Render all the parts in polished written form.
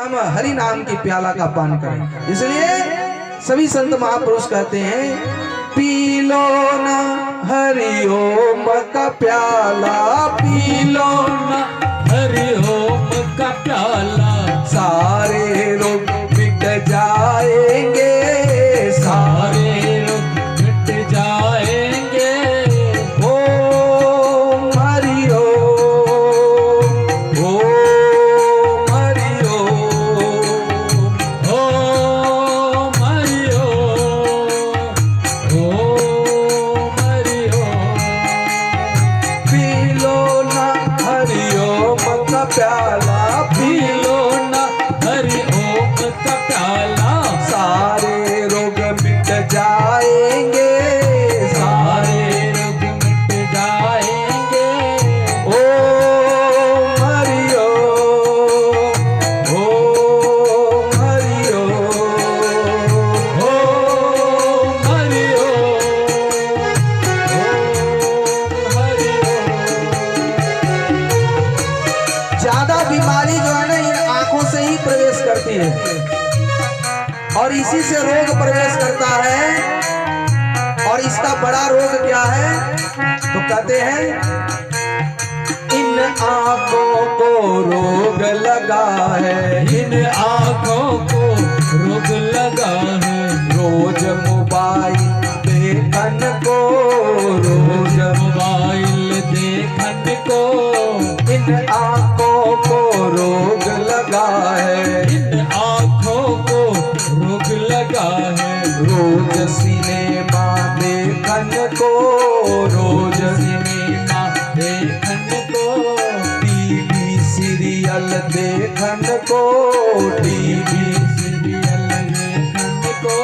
हम हरि नाम की प्याला का पान करें। इसलिए सभी संत महापुरुष कहते हैं पी लो ना हरि ओम का प्याला, पी लो ना हरि ओम का प्याला, सारे रोग मिट जाएंगे, सारे रोग मिट जाएंगे। ओम हरि ओम, ओम हरि ओम, ओम हरि ओम, ओम हरि ओम। पी लो ना हरि ओम का प्याला, पी लो ना हरि ओम का प्याला, सारे रोग मिट जाएंगे, सारे रोग मिट जाएंगे। ओम हरि ओम, ओम हरि ओम, ओम हरि ओम, ओम हरि ओम। ज्यादा बीमारी जो है ना इन आंखों से ही प्रवेश करती है और इसी से रोग प्रवेश करता है। और इसका बड़ा रोग क्या है तो कहते हैं इन आंखों को रोग लगा है, इन आँखों को रोग लगा है, रोज मोबाइल देखन को, रोज मोबाइल देखने को। इन आंखों को रोग लगा है, इन आँखों को रोग लगा है, रोज सिनेमा देखन को, रोज सिनेमा देखने को, टीवी सीरियल देखन को, टीवी सीरियल देखने को।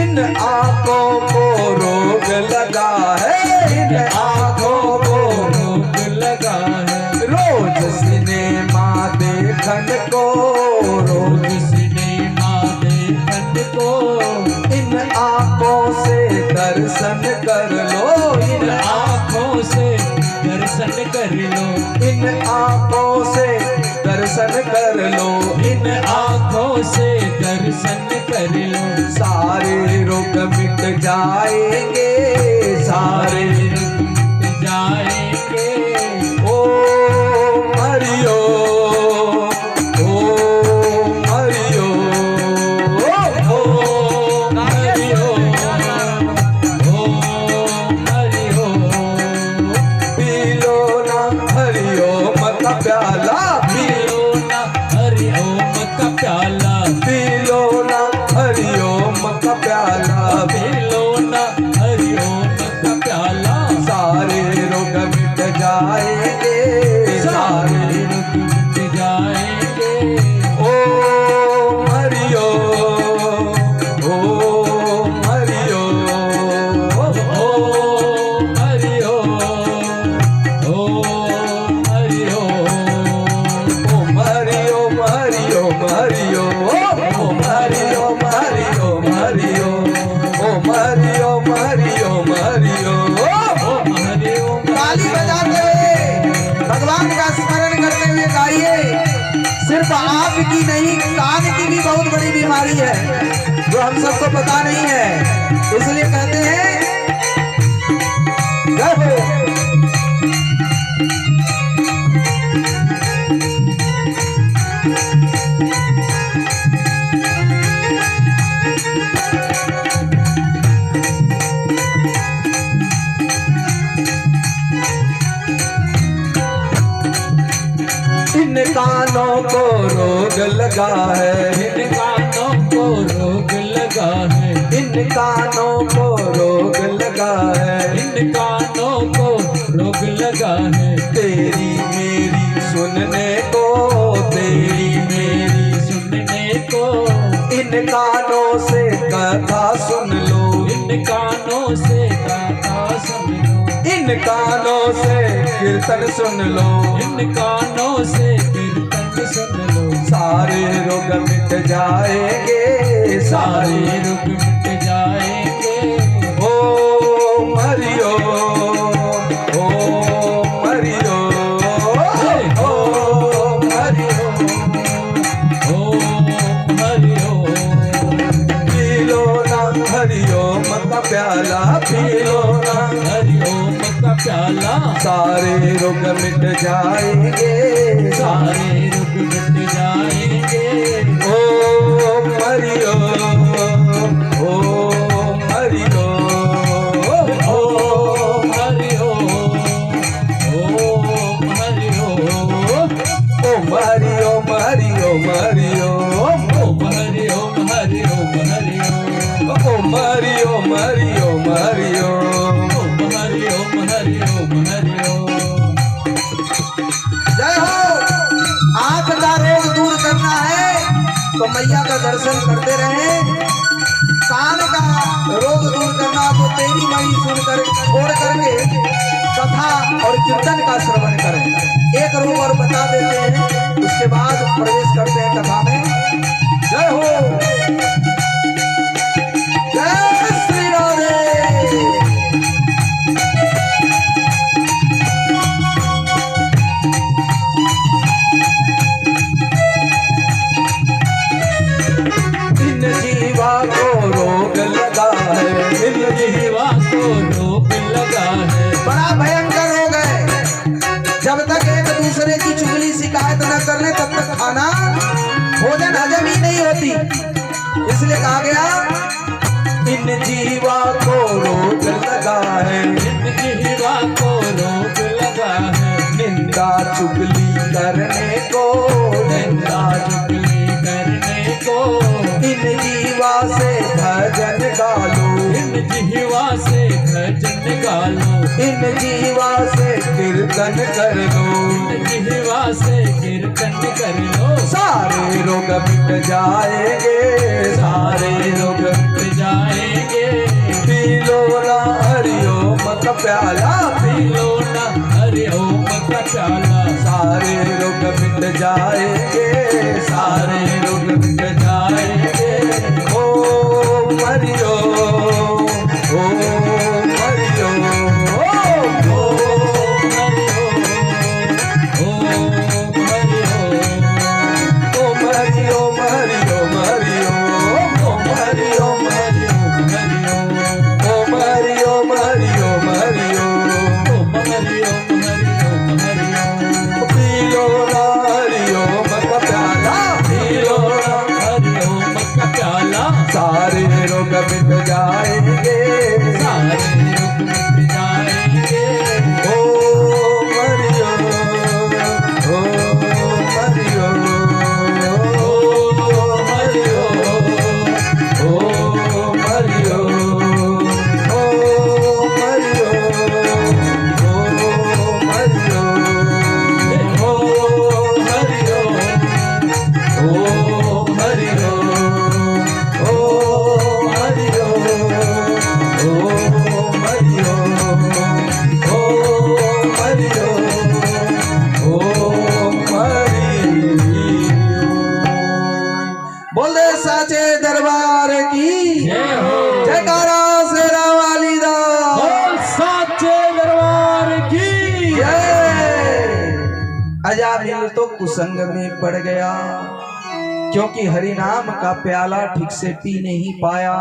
इन आंखों को रोग लगा है, इन आंखों को रोग लगा है, रोज सिनेमा देखन को, रोज रोग सिनेमा देखने को। इन आंखों से दर्शन कर लो, इन आँखों से दर्शन कर लो, इन आंखों से दर्शन कर लो, इन आँखों से दर्शन कर लो। सारे रोग मिट जाएंगे, सारे रोग मिट जाएंगे। ओम हरि ओम, ओम हरि ओम, ओम हरि ओम, ओम हरि ओम। पी लो ना हरि ओम का प्याला, पी लो ना हरि ओम का प्याला, पी लो ना हरि ओम का प्याला, पी लो ना हरि ओम का प्याला। सारे रोग मिट जाएंगे, सारे रोग मिट जाएंगे। ओम हरि ओम, ओम हरि ओम, ओम हरि ओम, ओम हरि ओम। ओम हरि ओम, हरि ओम, हरि ओम, ओम हरि ओम, हरि ओम, हरि ओम, ओम हरि ओम, हरि ओम, हरि ओम। ओम हरि ओम। ताली बजाते हुए भगवान का स्मरण करते हुए गाइए। सिर्फ आंख की नहीं, कान की भी बहुत बड़ी बीमारी है जो हम सबको पता नहीं है। इसलिए कहते हैं जय हो। इन कानों को रोग लगा है, इन कानों को रोग लगा है, इन कानों को रोग लगा है, इन कानों को रोग लगा है। तेरी मेरी सुनने को, तेरी मेरी सुनने को, इन कानों से कथा सुन लो, इन कानों से गाथा सुन लो, इन कानों से कीर्तन सुन लो, इन कानों से कीर्तन सुन लो। सारे रोग मिट जाएंगे, सारे सारे रोग मिट जाएंगे। ओम हरि ओम, ओम हरि ओम, ओम हरि ओम, रोग मिट जाएंगे, सारे रोग मिट जाएंगे। ओम हरि ओम, ओम हरि ओम, ओम हरि ओम, ओम हरि ओम, ओम हरि ओम, हरि ओम, हरि ओम, ओम हरि ओम, हरि ओम, हरि ओम, ओम हरि ओम, हरि ओम, हरि ओम। ओम हरि ओम, हरि ओम, हरि ओम। जय हो। आंख का रोग दूर करना है तो मैया का दर्शन करते रहे। कान का रोग दूर करना तो तेरी मई सुनकर छोड़ करके कथा और कीर्तन का श्रवण करें। एक रोग और बता देते हैं, उसके बाद प्रवेश करते हैं कथा में। जय हो, जय श्री राधे। इन जीवा को रोग लगा है, इन जीवा को रोग लगा है। बड़ा भयंकर रोग है। जब तक एक दूसरे की चुगली शिकायत न कर ले तब तक खाना भोजन हजम ही नहीं होती। इसलिए कहा गया इन जीवा को रोग लगा है, इन जीवा को रोग लगा है। निंदा चुगली करने को, निंदा चुगली करने को। इन जीवा से भजन गालो, इन जीवा से भजन गालो, इन जीवा से कीर्तन कर लो, इन जीवा से कीर्तन कर लो। सारे रोग मिट जाएंगे, सारे रोग मिट जाएंगे। पी लो ना हरि ओम का प्याला, पी लो ना हरि ओम का प्याला। सारे रोग मिट जाएंगे, सारे रोग मिट जाएंगे। ओम हरि ओम, ओम हरि ओम, ओम ओम हरि ओम, ओम हरि ओम, ओम हरि ओम, हरि ओम, हरि ओम, ओम हरि ओम, हरि ओम, हरि ओम, ओम हरि ओम, हरि ओम, हरि ओम। ओम हरि ओम, हरि ओम, हरि ओम। पी लो ना हरि ओम का प्याला, पी लो ना, हरि ओम का प्याला। सारे रोग मिट जाएंगे, सारे रोग मिट जाएंगे। ओम हरि ओम, ओम हरि ओम, ओम हरि ओम, ओम हरि ओम, ओम हरि ओम, ओम हरि ओम, ओम हरि ओम, ओम हरि ओम, ओम हरि ओम, ओम हरि ओम, ओम हरि ओम, ओम हरि ओम। बोल दे साचे दरबार की जय हो। जयकारा शेरा वाली दा बोल साचे दरबार की जय। अजामिल तो कुसंग में पड़ गया, क्योंकि हरि नाम का प्याला ठीक से पी नहीं पाया।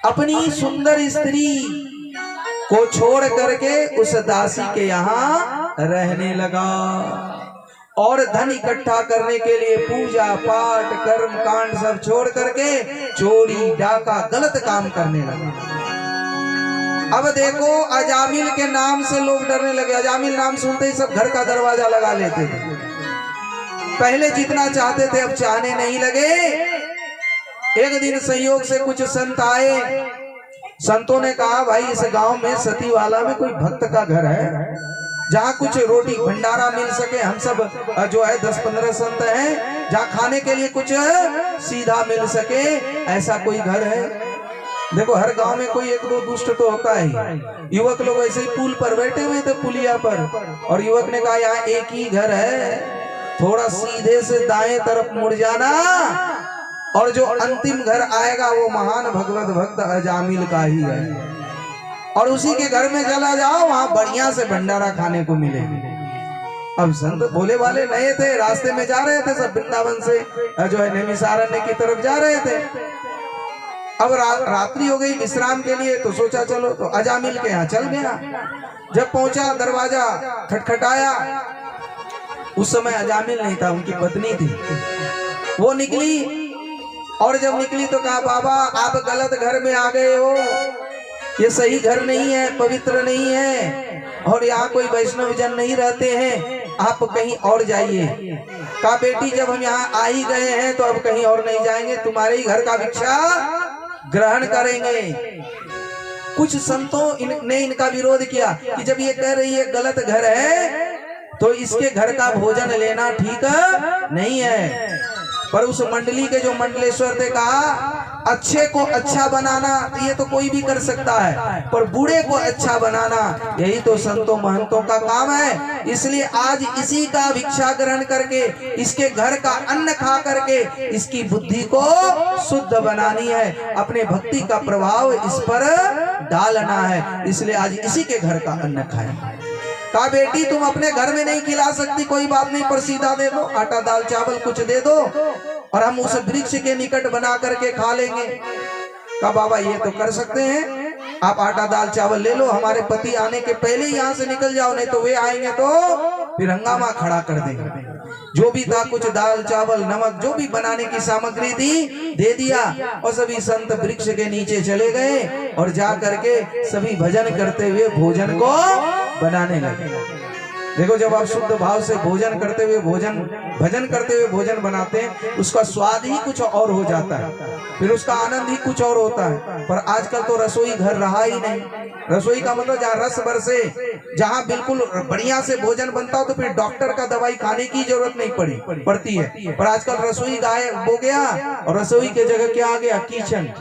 अपनी सुंदर स्त्री को छोड़ करके उस दासी के यहाँ रहने लगा और धन इकट्ठा करने के लिए पूजा पाठ कर्म कांड सब छोड़ करके चोरी डाका गलत काम करने लगा। अब देखो अजामिल के नाम से लोग डरने लगे। अजामिल नाम सुनते ही सब घर का दरवाजा लगा लेते थे। पहले जितना चाहते थे अब चाहने नहीं लगे। एक दिन संयोग से कुछ संत आए। संतों ने कहा भाई इस गांव में सतीवाला में कोई भक्त का घर है जहाँ कुछ रोटी भंडारा मिल सके। हम सब जो है 10-15 संत हैं जहाँ खाने के लिए कुछ सीधा मिल सके, ऐसा कोई घर है। देखो हर गांव में कोई एक दो दुष्ट तो होता है। युवक लोग ऐसे ही पुल पर बैठे हुए थे, पुलिया पर, और युवक ने कहा यहाँ एक ही घर है, थोड़ा सीधे से दाएं तरफ मुड़ जाना और जो अंतिम घर आएगा वो महान भगवत भक्त अजामिल का ही है, और उसी के घर में चला जाओ, वहां बढ़िया से भंडारा खाने को मिलेगा। अब संत भोले वाले नए थे, रास्ते में जा रहे थे, सब वृंदावन से जो है नैमिषारण्य की तरफ जा रहे थे। अब रात्रि हो गई विश्राम के लिए, तो सोचा चलो तो अजामिल के यहाँ चल गया। जब पहुंचा दरवाजा खटखटाया, उस समय अजामिल नहीं था, उनकी पत्नी थी। वो निकली और जब निकली तो कहा बाबा आप गलत घर में आ गए हो, ये सही घर नहीं है, पवित्र नहीं है और यहाँ कोई वैष्णव जन नहीं रहते हैं, आप कहीं और जाइए। कहा बेटी जब हम यहाँ आ ही गए हैं तो अब कहीं और नहीं जाएंगे, तुम्हारे ही घर का भिक्षा ग्रहण करेंगे। कुछ संतों ने इनका विरोध किया कि जब ये कह रही है गलत घर है तो इसके घर का भोजन लेना ठीक नहीं है। पर उस मंडली के जो मंडलेश्वर थे कहा अच्छे को अच्छा बनाना ये तो कोई भी कर सकता है, पर बूढ़े को अच्छा बनाना यही तो संतों महंतों का काम है। इसलिए आज इसी का भिक्षा ग्रहण करके, इसके घर का अन्न खा करके इसकी बुद्धि को शुद्ध बनानी है, अपने भक्ति का प्रभाव इस पर डालना है। इसलिए आज इसी के घर का अन्न खाएं। कहा बेटी तुम अपने घर में नहीं खिला सकती, कोई बात नहीं, पर सीधा दे दो, आटा दाल चावल कुछ दे दो और हम उस वृक्ष के निकट बना करके खा लेंगे। कहा बाबा ये तो कर सकते हैं, आप आटा दाल चावल ले लो, हमारे पति आने के पहले ही यहाँ से निकल जाओ, नहीं तो वे आएंगे तो फिर हंगामा खड़ा कर देंगे। जो भी था कुछ दाल चावल नमक जो भी बनाने की सामग्री थी दे दिया और सभी संत वृक्ष के नीचे चले गए और जा करके सभी भजन करते हुए भोजन को बनाने लगे। देखो जब आप शुद्ध भाव से भोजन करते हुए भजन करते हुए भोजन बनाते हैं, उसका स्वाद ही कुछ और हो जाता है, फिर उसका आनंद ही कुछ और होता है। पर आजकल तो रसोई घर रहा ही नहीं। रसोई का मतलब जहाँ रस बरसे, जहाँ बिल्कुल बढ़िया से भोजन बनता हो, तो फिर डॉक्टर का दवाई खाने की जरूरत नहीं पड़ती है। पर आजकल रसोई गायब हो गया और रसोई के जगह क्या आ गया, किचन।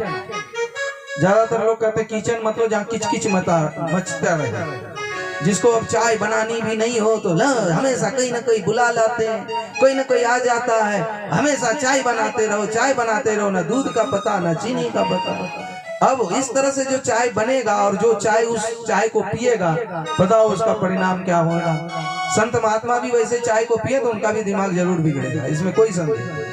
ज्यादातर लोग कहते हैं किचन मतलब जहाँ किचकिच मचता रहे, जिसको अब चाय बनानी भी नहीं हो तो हमेशा कोई ना कोई बुला लाते हैं, कोई ना कोई आ जाता है, हमेशा चाय बनाते रहो, ना दूध का पता ना चीनी का पता। अब इस तरह से जो चाय बनेगा और जो चाय उस चाय को पिएगा, बताओ उसका परिणाम क्या होगा। संत महात्मा भी वैसे चाय को पिए तो उनका भी दिमाग जरूर बिगड़ेगा, इसमें कोई संदेह नहीं।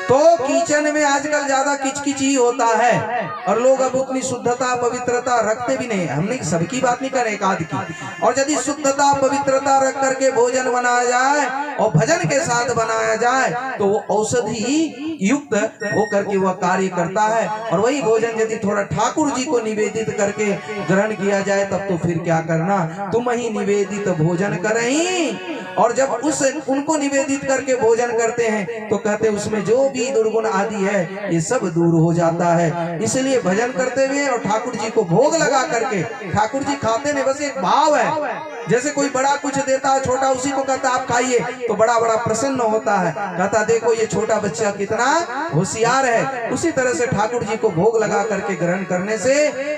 तो किचन में आजकल ज्यादा किचकिच ही होता है और लोग अब उतनी शुद्धता पवित्रता रखते भी नहीं। हमने सबकी बात नहीं कर, एक आध की। और यदि शुद्धता पवित्रता रख करके भोजन बनाया जाए और भजन के साथ बनाया जाए तो वो औषधि युक्त होकर के वह कार्य करता है। और वही भोजन यदि थोड़ा ठाकुर जी को निवेदित करके ग्रहण किया जाए तब तो फिर क्या करना, तुम ही निवेदित भोजन करहीं। और जब उनको निवेदित करके भोजन करते हैं तो कहते हैं उसमें जो भी दुर्गुण आदि है ये सब दूर हो जाता है। इसलिए भजन करते हुए और ठाकुर जी को भोग लगा करके, ठाकुर जी खाते नहीं, बस एक भाव है। जैसे कोई बड़ा कुछ देता है, छोटा उसी को कहता आप खाइए, तो बड़ा बड़ा प्रसन्न होता है, कहता देखो ये छोटा बच्चा कितना होशियार है। उसी तरह से ठाकुर जी को भोग लगा करके ग्रहण करने से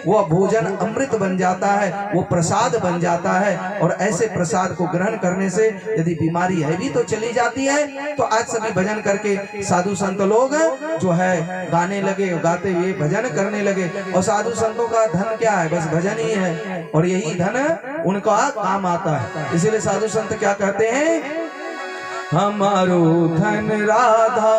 वह भोजन अमृत बन जाता है, वो प्रसाद बन जाता है। और ऐसे प्रसाद को ग्रहण करने से यदि बीमारी है भी तो चली जाती है। तो आज सभी भजन करके साधु संत लोग जो है गाने लगे, गाते हुए भजन करने लगे। और साधु संतों का धन क्या है, बस भजन ही है और यही धन उनका काम आता है। इसीलिए साधु संत क्या कहते हैं, हमारो धन राधा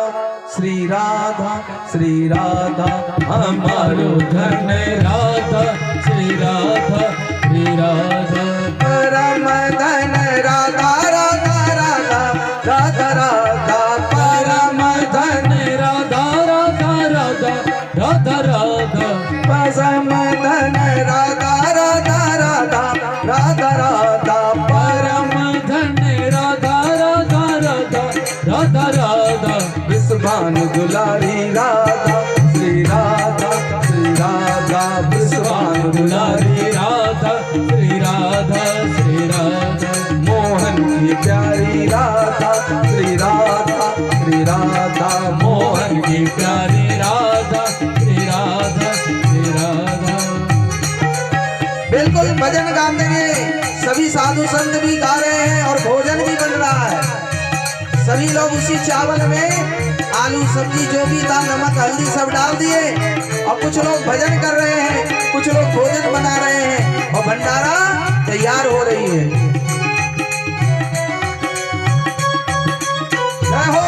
श्री राधा श्री राधा, हमारो धन राधा श्री राधा श्री राधा, परम धन राधा राधा राधा राधा राधा, परम धन राधा राधा राधा राधा राधा, परम धन राधा राधा राधा राधा राधा, परम धन राधा राधा राधा राधा राधा, विश्वानु दुलारी राधा श्री राधा श्री राधा, विश्वानु दुलारी राधा श्री राधा श्री राधा, मोहन की प्यारी राधा श्री राधा श्री राधा, मोहन की प्यारी राधा श्री राधा श्री राधा। बिल्कुल भजन गाते हुए सभी साधु संत भी गा रहे हैं और भोजन भी बन रहा है। सभी लोग उसी चावल में आलू सब्जी जो भी था, नमक हल्दी सब डाल दिए और कुछ लोग भजन कर रहे हैं, कुछ लोग भोजन बना रहे हैं और भंडारा तैयार हो रही है। जय हो।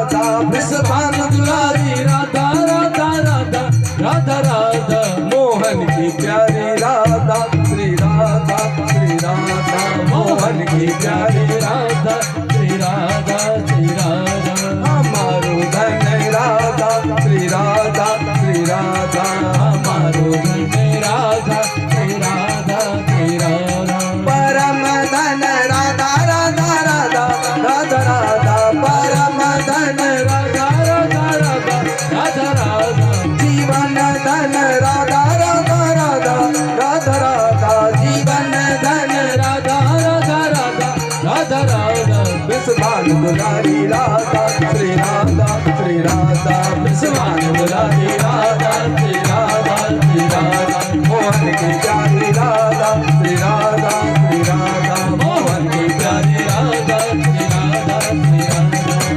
राधा विश्वभान दुलारी राधा राधा राधा राधा राधा मोहन की प्यारी राधा श्री राधा श्री राधा मोहन की प्यारी राधा श्री राधा श्री राधा हमारो धन राधा श्री राधा श्री राधा हमारो धन राधा श्री राधा श्री राधा परम धन राधा राधा राधा राधा राधा परम धन राधा राधा राधा राधा राधा जीवन धन राधा राधा राधा राधा राधा जीवन धन राधा राधा राधा राधा राधा विश्वभान दुलारी राधा श्री राधा श्री राधा विश्वभान दुलारी राधा श्री राधा श्री राधा मोहन की प्यारी राधा श्री राधा श्री राधा मोहन की प्यारी राधा श्री राधा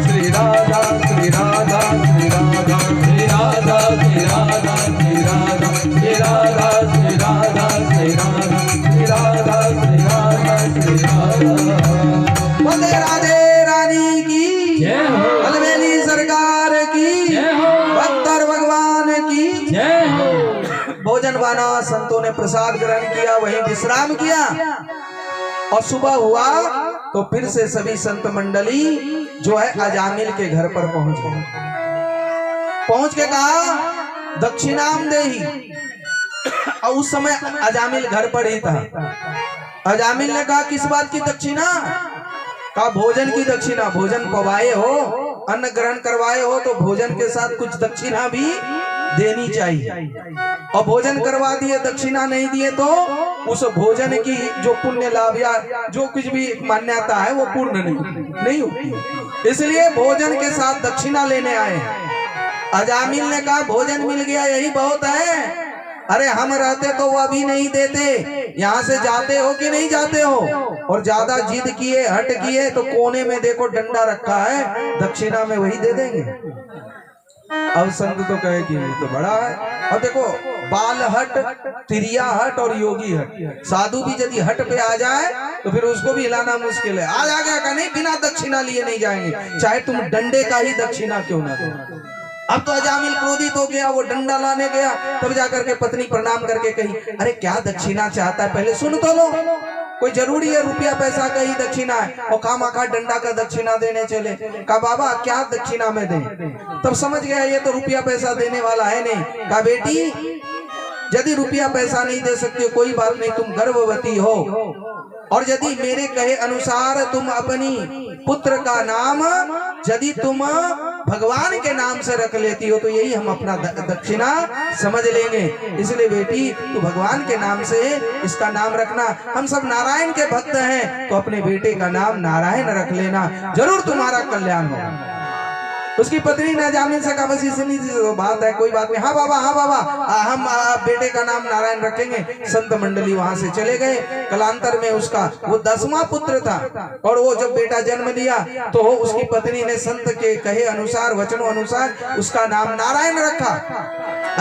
श्री राधा श्री राधा श्री राधा श्री राधा श्री राधा श्री राधा श्री राधा श्री राधा श्री राधा श्री राधा श्री राधा श्री राधा श्री राधा बोले राधे रानी की जय हो अलवेली सरकार की जय हो भक्तर भगवान की जय हो भोजन बाना संतों ने प्रसाद ग्रहण किया वहीं विश्राम किया और सुबह हुआ तो फिर से सभी संत मंडली जो है अजामिल के घर पर पहुंच गए। पहुंच के कहा दक्षिणाम देही। और उस समय अजामिल घर पर ही था। अजामिल ने कहा किस बात की दक्षिणा? कहा भोजन की दक्षिणा। भोजन पवाए हो, अन्न ग्रहण करवाए हो तो भोजन के साथ कुछ दक्षिणा भी देनी चाहिए। और भोजन करवा दिए दक्षिणा नहीं दिए तो उस भोजन की जो पुण्य लाभ या जो कुछ भी मान्यता है वो पूर्ण नहीं होती। इसलिए भोजन के साथ दक्षिणा लेने आए। अजामिल ने कहा भोजन मिल गया यही बहुत है। अरे हम रहते तो वो अभी नहीं देते। यहाँ से जाते हो कि नहीं जाते हो? और ज्यादा जिद किए हट किए तो कोने में देखो डंडा रखा है, दक्षिणा में वही दे देंगे। अब संत तो कहे कि ये तो बड़ा है। और देखो बाल हट, तिरिया हट और योगी हट। साधु भी यदि हट पे आ जाए तो फिर उसको भी हिलाना मुश्किल है। आ गया का नहीं, बिना दक्षिणा लिए नहीं जाएंगे, चाहे तुम डंडे का ही दक्षिणा क्यों ना दो। अब तो अजामिल क्रोधित हो गया, वो डंडा लाने गया। तब जाकर के पत्नी प्रणाम करके कही अरे क्या दक्षिणा चाहता है, पहले सुन तो लो। कोई जरूरी है रुपया पैसा का ही दक्षिणा है और खामखा डंडा का दक्षिणा देने चले। कहा बाबा क्या दक्षिणा में दें? तब समझ गया ये तो रुपया पैसा देने वाला है नहीं। कहा बेटी यदि रुपया पैसा नहीं दे सकते कोई बात नहीं, तुम गर्भवती हो और यदि मेरे कहे अनुसार तुम अपनी पुत्र का नाम यदि तुम भगवान के नाम से रख लेती हो तो यही हम अपना दक्षिणा समझ लेंगे। इसलिए बेटी तू भगवान के नाम से इसका नाम रखना। हम सब नारायण के भक्त हैं तो अपने बेटे का नाम नारायण रख लेना, जरूर तुम्हारा कल्याण होगा। उसकी पत्नी ने अजामिल से कहा बस इतनी बात है, कोई बात नहीं। हाँ बाबा हम बेटे का नाम नारायण रखेंगे। संत मंडली वहां से चले गए। कलांतर में उसका वो 10वां पुत्र था और वो जब बेटा जन्म लिया तो उसकी पत्नी ने संत के कहे अनुसार वचनों अनुसार उसका नाम नारायण रखा।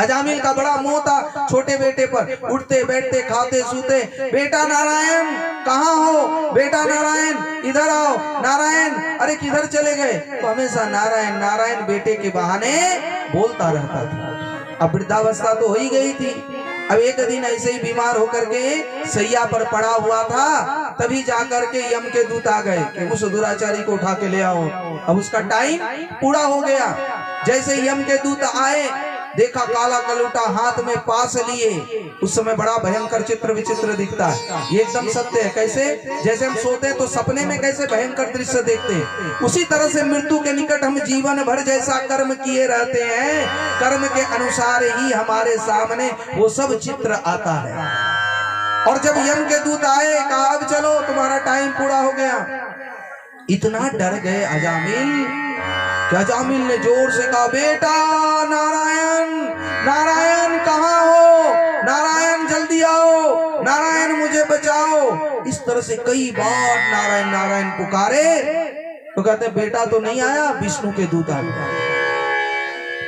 अजामिल का बड़ा मोह था छोटे बेटे पर, उठते बैठते खाते सूते बेटा नारायण कहाँ हो, बेटा नारायण इधर आओ, नारायण अरे किधर चले गए? तो हमेशा नारायण नारायण बेटे के बहाने बोलता रहता था। अब वृद्धावस्था तो हो ही गई थी। अब एक दिन ऐसे ही बीमार होकर के सैया पर पड़ा हुआ था, तभी जाकर के यम के दूत आ गए कि उस दुराचारी को उठा के ले आओ। अब उसका टाइम पूरा हो गया। जैसे यम के दूत आए देखा काला कलूटा हाथ में पास लिए। उस समय बड़ा भयंकर चित्र विचित्र दिखता है। ये एकदम सत्य है। कैसे? जैसे हम सोते हैं तो सपने में कैसे भयंकर दृश्य देखते हैं, उसी तरह से मृत्यु के निकट हम जीवन भर जैसा कर्म किए रहते हैं, कर्म के अनुसार ही हमारे सामने वो सब चित्र आता है। और जब यम के दूत आए कहा अब चलो तुम्हारा टाइम पूरा हो गया। इतना डर गए अजामिल कि अजामिल ने जोर से कहा बेटा नारायण नारायण कहाँ हो, नारायण जल्दी आओ, नारायण मुझे बचाओ। इस तरह से कई बार नारायण नारायण पुकारे तो कहते बेटा तो नहीं आया, विष्णु के दूत आ गए।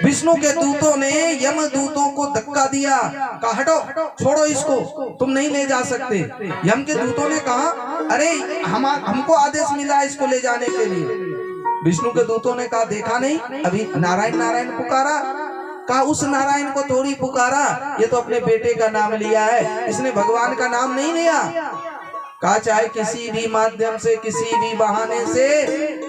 विष्णु के दूतों ने यम दूतों को धक्का दिया, कहा हटो छोड़ो इसको, तुम नहीं ले जा सकते। यम के दूतों ने कहा अरे हमको आदेश मिला इसको ले जाने के लिए। विष्णु के दूतों ने कहा देखा नहीं, अभी नारायण नारायण पुकारा। कहा उस नारायण को थोड़ी पुकारा, ये तो अपने बेटे का नाम लिया है, इसने भगवान का नाम नहीं लिया। कहा चाहे किसी भी माध्यम से, किसी भी बहाने से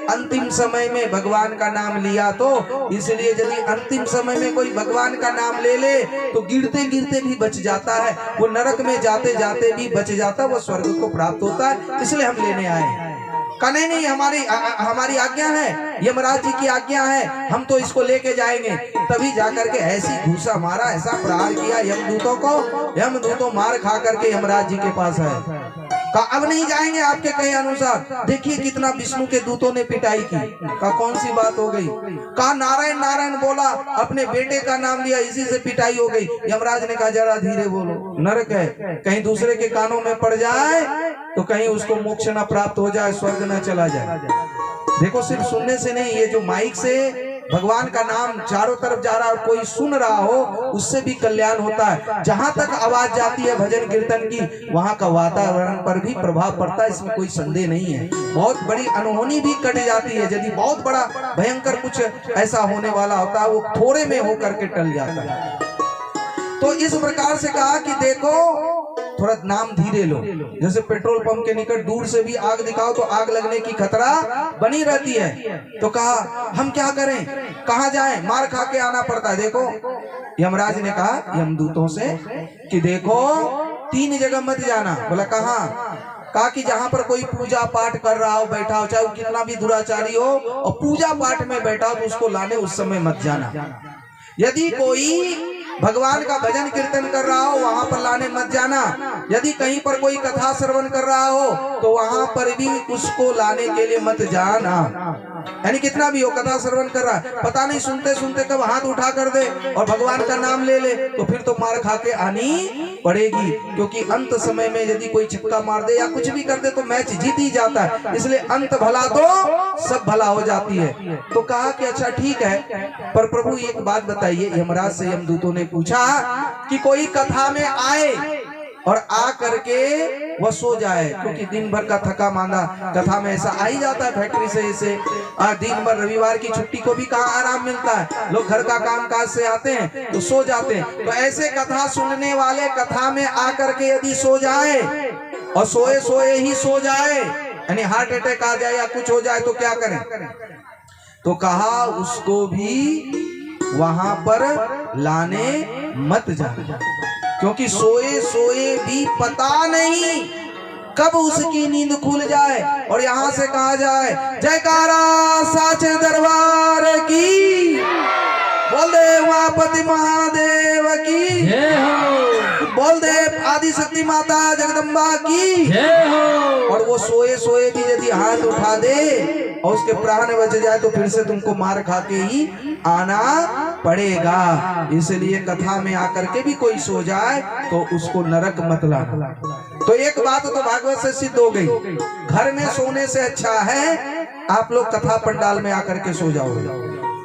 अंतिम समय में भगवान का नाम लिया तो, इसलिए यदि अंतिम समय में कोई भगवान का नाम ले ले तो गिरते गिरते भी बच जाता है, वो नरक में जाते जाते भी बच जाता, वो स्वर्ग को प्राप्त होता है, इसलिए हम लेने आए हैं। कहा नहीं हमारी आज्ञा है, यमराज जी की आज्ञा है, हम तो इसको लेके जाएंगे। तभी जाकर के ऐसी घूसा मारा, ऐसा प्रहार किया यमदूतों को, यमदूतों मार खा करके यमराज जी के पास है। कहा अब नहीं जाएंगे आपके कहे अनुसार। देखिए कितना विष्णु के दूतों ने पिटाई की। कहा कौन सी बात हो गई? कहा नारायण नारायण बोला, अपने बेटे का नाम लिया, इसी से पिटाई हो गई। यमराज ने कहा जरा धीरे बोलो, नरक है, कहीं दूसरे के कानों में पड़ जाए तो कहीं उसको मोक्ष न प्राप्त हो जाए, स्वर्ग न चला जाए। देखो सिर्फ सुनने से नहीं, ये जो माइक से भगवान का नाम चारों तरफ जा रहा है, कोई सुन रहा हो, उससे भी कल्याण होता है। जहां तक आवाज जाती है भजन कीर्तन की, वहां का वातावरण पर भी प्रभाव पड़ता है, इसमें कोई संदेह नहीं है। बहुत बड़ी अनहोनी भी कट जाती है, यदि बहुत बड़ा भयंकर कुछ ऐसा होने वाला होता है, वो थोड़े में होकर के टल जाता है। तो इस प्रकार से कहा कि देखो थोड़ा नाम धीरे लो, जैसे पेट्रोल पंप के निकट दूर से भी आग दिखाओ तो आग लगने की खतरा बनी रहती है। तो कहा हम क्या करें, कहाँ जाएं, मार खा के आना पड़ता है। देखो यमराज ने कहा यमदूतों से कि देखो 3 जगह मत जाना। बोला कहाँ? कहा कि जहां पर कोई पूजा पाठ कर रहा हो, बैठा हो, चाहे वो कितना भी दुराचारी हो, और पूजा पाठ में बैठा हो तो उसको लाने उस समय मत जाना। यदि कोई भगवान का भजन कीर्तन कर रहा हो वहां पर लाने मत जाना। यदि कहीं पर कोई कथा श्रवण कर रहा हो तो वहां पर भी उसको लाने के लिए मत जाना। यानी कितना भी हो, कथा श्रवण कर रहा है, पता नहीं सुनते सुनते कब हाथ उठा कर दे और भगवान का नाम ले ले तो फिर तो मार खा के आनी पड़ेगी। क्योंकि अंत समय में यदि कोई छक्का मार दे या कुछ भी कर दे तो मैच जीत ही जाता है, इसलिए अंत भला तो सब भला हो जाती है। तो कहा कि अच्छा ठीक है, पर प्रभु एक बात बताइए। यमराज से यमदूतों ने पूछा कि कोई कथा में आए और आ करके वह सो जाए, क्योंकि दिन भर का थका मांदा कथा में ऐसा आ ही जाता है, फैक्ट्री से ऐसे दिन भर, रविवार की छुट्टी को भी कहाँ आराम मिलता है, लोग घर का काम काज से आते हैं तो सो जाते हैं। तो ऐसे कथा सुनने वाले कथा में आकर के यदि सो जाए और सोए सोए ही सो जाए, यानी हार्ट अटैक आ जाए या कुछ हो जाए तो क्या करें? तो कहा उसको भी वहां पर लाने मत जाना, क्योंकि सोए सोए भी पता नहीं कब उसकी नींद खुल जाए और यहाँ से कहा जाए जयकारा साचे दरबार की, बोल दे उमापति महादेव की जय हो, बोल दे आदि शक्ति माता जगदम्बा की जय हो। और वो सोए सोए भी यदि हाथ उठा दे और उसके प्राण बच जाए तो फिर से तुमको मार खा के ही आना पड़ेगा। इसलिए कथा में आकर के भी कोई सो जाए तो उसको नरक मत लाना। तो एक बात तो भागवत से सिद्ध हो गई, घर में सोने से अच्छा है आप लोग कथा पंडाल में आकर के सो जाओ,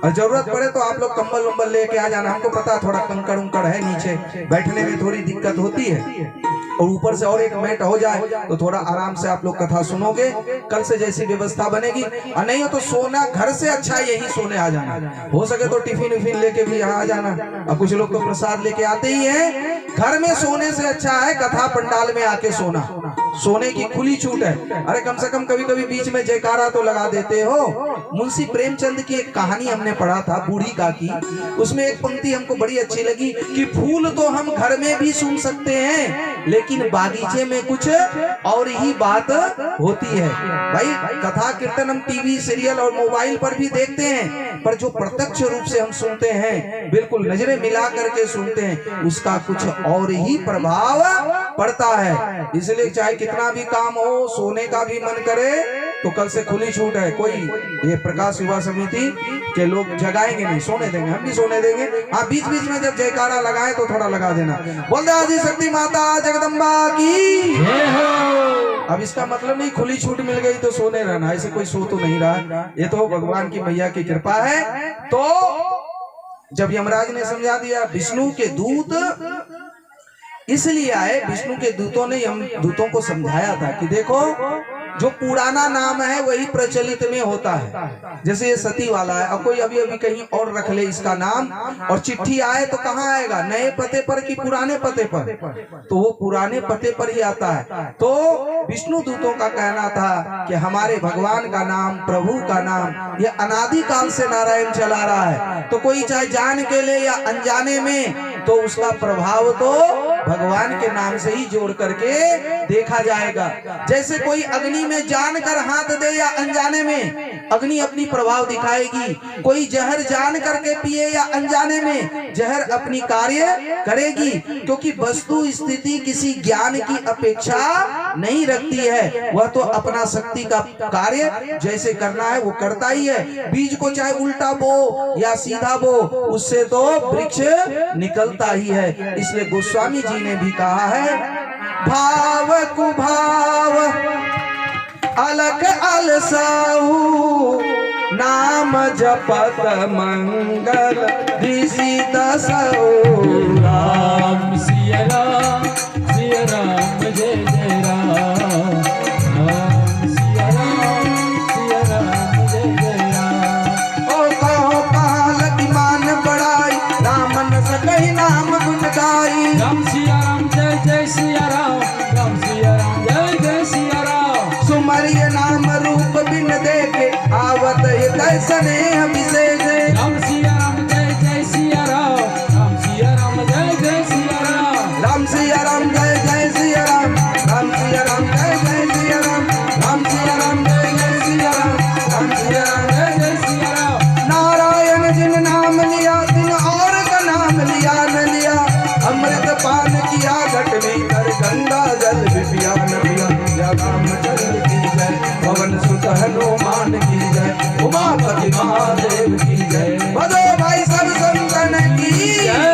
और जरूरत पड़े तो आप लोग कंबल उम्बल लेके आ जाना। हमको पता थोड़ा कंकड़ उंकड़ है नीचे, बैठने में थोड़ी दिक्कत होती है, और ऊपर से और एक मैट हो जाए तो थोड़ा आराम से आप लोग कथा सुनोगे। कल से जैसी व्यवस्था बनेगी, और नहीं हो तो सोना घर से अच्छा यही सोने आ जाना। हो सके तो टिफिन विफिन लेके भी यहाँ आ जाना, और कुछ लोग तो प्रसाद लेके आते ही हैं। घर में सोने से अच्छा है कथा पंडाल में आके सोना, सोने की खुली छूट है। अरे कम से कम कभी कभी बीच में जयकारा तो लगा देते हो। मुंशी प्रेमचंद की एक कहानी हमने पढ़ा था, बूढ़ी का की, उसमें एक पंक्ति हमको बड़ी अच्छी लगी कि फूल तो हम घर में भी सुन सकते हैं लेकिन बागीचे में कुछ और ही बात होती है। भाई कथा कीर्तन हम टीवी सीरियल और मोबाइल पर भी देखते हैं, पर जो प्रत्यक्ष रूप से हम सुनते हैं, बिल्कुल नजरें मिला करके सुनते हैं, उसका कुछ और ही प्रभाव पड़ता है। इसलिए चाहे कितना भी काम हो, सोने का भी मन करे तो कल से खुली छूट है। कोई ये प्रकाश युवा समिति के लोग जगाएंगे नहीं, सोने देंगे, हम भी सोने देंगे। हाँ बीच बीच में जब जयकारा लगाए तो थोड़ा लगा देना, बोल दे आदि शक्ति माता जगदम्बा की जय हो। अब इसका मतलब नहीं खुली छूट मिल गई तो सोने रहना, ऐसे कोई सो तो नहीं रहा, ये तो भगवान की मैया की कृपा है। तो जब यमराज ने समझा दिया, विष्णु के दूत इसलिए आए, विष्णु के दूतों ने यम दूतों को समझाया था कि देखो जो पुराना नाम है वही प्रचलित में होता है। जैसे ये सती वाला है, और कोई अभी अभी कहीं और रख ले इसका नाम, और चिट्ठी आए तो कहाँ आएगा, नए पते पर कि पुराने पते पर? तो वो पुराने पते पर ही आता है। तो विष्णु दूतों का कहना था कि हमारे भगवान का नाम, प्रभु का नाम, ये अनादि काल से नारायण चला रहा है। तो कोई चाहे जान के ले या अनजाने में, तो उसका प्रभाव तो भगवान के नाम से ही जोड़ करके देखा जाएगा। जैसे कोई अग्नि में जानकर हाथ दे या अनजाने में, अग्नि अपनी प्रभाव दिखाएगी। कोई जहर जान करके पिए या अनजाने में, जहर अपनी कार्य करेगी। क्योंकि वस्तु स्थिति किसी ज्ञान की अपेक्षा नहीं रखती है, वह तो अपना शक्ति का कार्य जैसे करना है वो करता ही है। बीज को चाहे उल्टा बो या सीधा बो, उससे तो वृक्ष निकलता ही है। इसलिए गोस्वामी जी ने भी कहा है, भाव कुभाव अलग अलसाऊ, नाम जपत मंगल ऋषि दसऊ। राम सिया राम जय जय राम, राम सिया राम जय जय राम। ओ कहो काल की मान बढ़ाई, रामन सकहि नाम गुण गाई। राम सिया राम जय सिया राम, राम सिया राम जय सिया राम। सुमरिय नाम रूप बिन देखे, आवत हृदय स्नेह विशेष। राम सिया राम जय सिया राम, राम सिया राम जय सिया राम। राम सिया राम जय सिया राम, राम सिया राम जय सिया राम, राम सिया राम जय सिया राम, राम सिया राम जय सिया राम। नारायण जिन नाम लिया, दिन और का नाम लिया न लिया। अमृत पान किया घट में कर, गंगा जल भी पिया न पिया। या रामचंद्र की जय, पवन सुत हनुमान की जय, उमापति महादेव की जय। बजो भाई सब संतन की जय।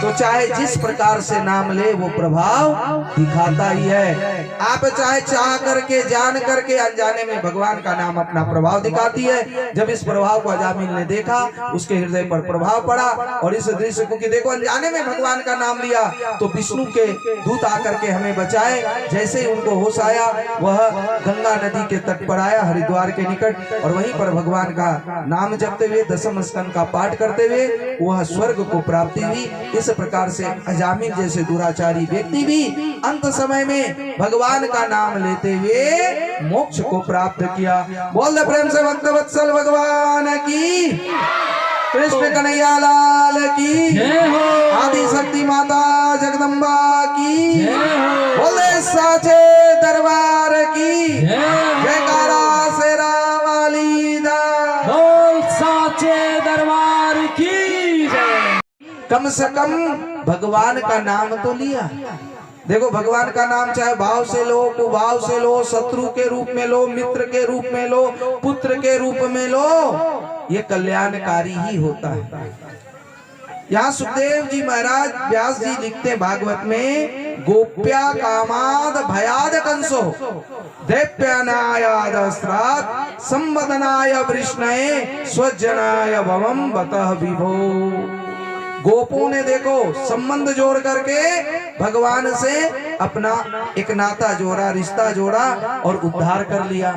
तो चाहे जिस प्रकार से नाम ले वो प्रभाव दिखाता ही है। आप चाहे चाह करके, जान करके, अनजाने में भगवान का नाम अपना प्रभाव दिखाती है। जब इस प्रभाव को अजामिल ने देखा, उसके हृदय पर प्रभाव पड़ा, और इस दृश्य को कि देखो अनजाने में भगवान का नाम लिया तो विष्णु के दूत आकर के हमें बचाए। जैसे ही उनको होश आया, वह गंगा नदी के तट पर आया, हरिद्वार के निकट, और वहीं पर भगवान का नाम जपते हुए, दशम स्कंद का पाठ करते हुए वह स्वर्ग को प्राप्ति हुई। इस प्रकार से अजामिल जैसे दुराचारी व्यक्ति भी अंत समय में भगवान का नाम लेते हुए मोक्ष को प्राप्त किया। बोल दे प्रेम से भक्त वत्सल भगवान की, कृष्ण कन्हैया लाल की जय हो। आदि शक्ति माता जगदम्बा की जय हो। बोल दे साचे दरबार की जयकारा शेरा वाली दा। बोल साचे दरबार की जय। कम से कम भगवान का नाम तो लिया। देखो भगवान का नाम चाहे भाव से लो, कुभाव से लो, शत्रु के रूप में लो, मित्र के रूप में लो, पुत्र के रूप में लो, ये कल्याणकारी ही होता है। यहाँ सुखदेव जी महाराज व्यास जी लिखते भागवत में, गोप्या कामाद भयाद कंसो दैप्यनायादस्त्रात् संवदनाय वृष्णये स्वजनाय भवम बतः विभो। गोपों ने देखो संबंध जोड़ करके भगवान से अपना एक नाता जोड़ा, रिश्ता जोड़ा और उद्धार कर लिया।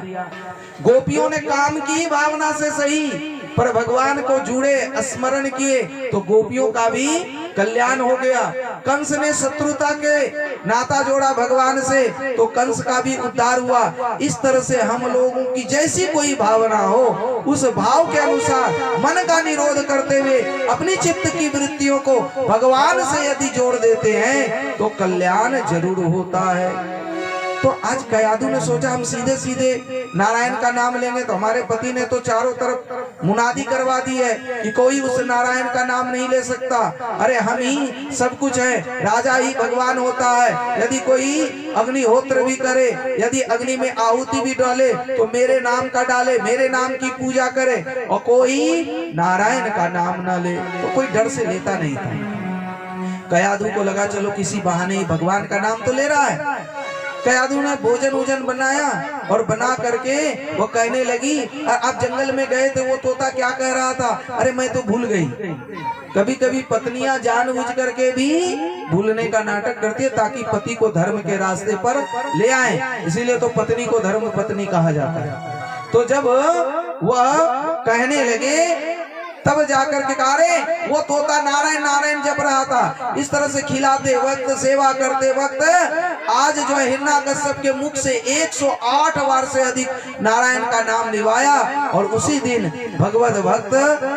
गोपियों ने काम की भावना से सही, पर भगवान को जुड़े, स्मरण किए, तो गोपियों का भी कल्याण हो गया। कंस ने शत्रुता के नाता जोड़ा भगवान से, तो कंस का भी उद्धार हुआ। इस तरह से हम लोगों की जैसी कोई भावना हो, उस भाव के अनुसार मन का निरोध करते हुए अपनी चित्त की वृत्तियों को भगवान से यदि जोड़ देते हैं तो कल्याण जरूर होता है। तो आज कयादू ने सोचा हम सीधे सीधे नारायण का नाम लेंगे, तो हमारे पति ने तो चारों तरफ मुनादी करवा दी है कि कोई उस नारायण का नाम नहीं ले सकता। अरे हम ही सब कुछ है, राजा ही भगवान होता है। यदि कोई अग्निहोत्र भी करे, यदि अग्नि में आहुति भी डाले तो मेरे नाम का डाले, मेरे नाम की पूजा करे, और कोई नारायण का नाम ना ले, तो कोई डर से लेता नहीं था। कयादू को लगा चलो किसी बहाने भगवान का नाम तो ले रहा है। कयाधु ने भोजन वोजन बनाया और बना करके वो कहने लगी, आप जंगल में गए थे, वो तोता क्या कह रहा था? अरे मैं तो भूल गई। कभी कभी पत्नियां जानबूझ करके भी भूलने का नाटक करती है ताकि पति को धर्म के रास्ते पर ले आए, इसीलिए तो पत्नी को धर्म पत्नी कहा जाता है। तो जब वह कहने लगे तब जाकर के कहा, रे वो तोता नारायण नारायण जप रहा था। इस तरह से खिलाते वक्त, सेवा करते वक्त आज जो है हिरण्यकश्यप के मुख से 108 बार से अधिक नारायण का नाम निभाया और उसी दिन भगवत भक्त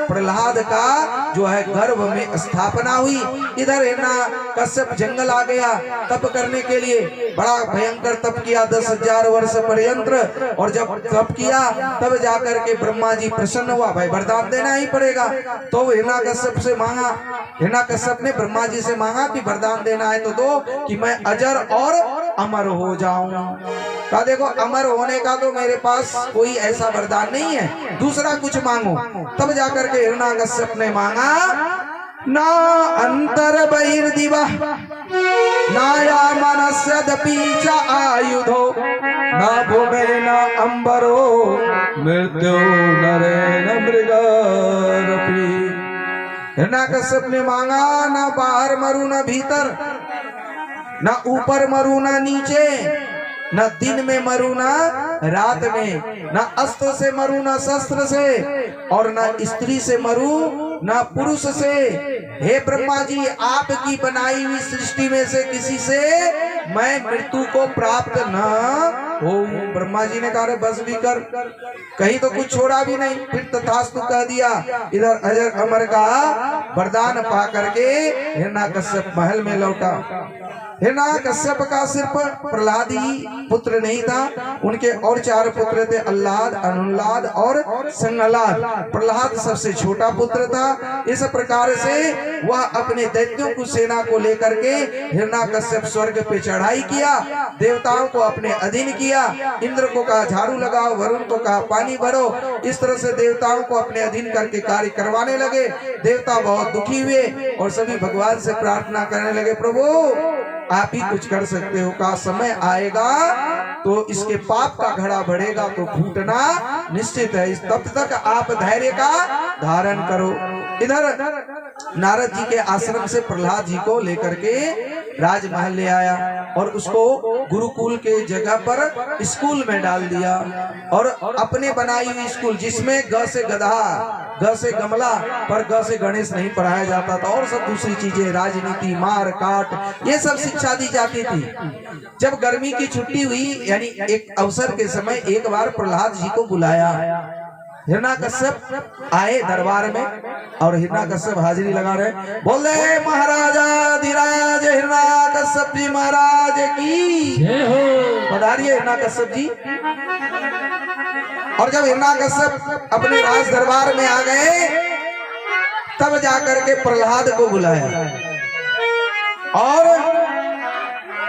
प्रहलाद का जो है गर्भ में स्थापना हुई। इधर हिरण्यकश्यप जंगल आ गया तप करने के लिए, बड़ा भयंकर तप किया 10,000 वर्ष पर्यंत। और जब तप किया तब जाकर के ब्रह्मा जी प्रसन्न हुआ, भाई वरदान देना ही पड़ेगा। तो हिरण्यकश्यप से मांगा, हिरण्यकश्यप ने ब्रह्मा जी से मांगा कि वरदान देना है तो दो कि मैं अजर और अमर हो जाऊं। कहा देखो अमर होने का तो मेरे पास कोई ऐसा वरदान नहीं है, दूसरा कुछ मांगो। तब जाकर के हिरण्यकश्यप ने मांगा, ना अंतर बहिर्दिवा नाया मनस्यदपि च आयुधो न भूमे न अंबरो मृत्यु नरेण मृगरपि। हिरण्यकश्यप ने मांगा, ना बाहर मरू न भीतर, न ऊपर मरू न नीचे, न दिन में मरू न रात में, न अस्त्र से मरू न शस्त्र से, और न स्त्री से मरू न पुरुष से। हे ब्रह्मा जी, आपकी बनाई हुई सृष्टि में से किसी से मैं मृत्यु को प्राप्त न हो। ब्रह्मा जी ने कहा बस भी कर, कहीं तो कुछ छोड़ा भी नहीं। फिर तथास्तु कह दिया। इधर अजर अमर का वरदान पा करके हिरण्यकश्यप महल में लौटा। हिरण्यकश्यप का सिर्फ प्रहलाद ही पुत्र नहीं था, उनके और 4 पुत्र थे, अल्लाद, अनुल्लाद और संगलाद। प्रहलाद सबसे छोटा पुत्र था। इस प्रकार से वह अपने दैत्यों की सेना को लेकर के हिरण्यकश्यप स्वर्ग पे चढ़ाई किया, देवताओं को अपने अधीन किया। इंद्र को कहा झाड़ू लगाओ, वरुण को कहा पानी भरो। इस तरह से देवताओं को अपने अधीन करके कार्य करवाने लगे। देवता बहुत दुखी हुए और सभी भगवान से प्रार्थना करने लगे, प्रभु आप ही कुछ कर सकते हो। का समय आएगा तो इसके पाप का घड़ा बढ़ेगा तो फूटना निश्चित है, तब तक आप धैर्य का धारण करो। इधर नारद जी के आश्रम से प्रहलाद जी को लेकर के राजमहल ले आया और उसको गुरुकुल के जगह पर स्कूल में डाल दिया। और अपने बनाई हुई स्कूल जिसमें ग से गधा, ग से गमला, पर ग से गणेश नहीं पढ़ाया जाता था, और सब दूसरी चीजें, राजनीति, मार काट, ये सब शिक्षा दी जाती थी। जब गर्मी की छुट्टी हुई, यानी एक अवसर के समय एक बार प्रहलाद जी को बुलाया। हिरण्यकश्यप आए दरबार में और हिरण्यकश्यप हाजिरी लगा रहे, बोले महाराजा धीराज हिरण्यकश्यप जी महाराज की जय हो। पधारिए हिरण्यकश्यप जी। और जब हिरण्यकश्यप अपने राज दरबार में आ गए तब जाकर के प्रहलाद को बुलाया और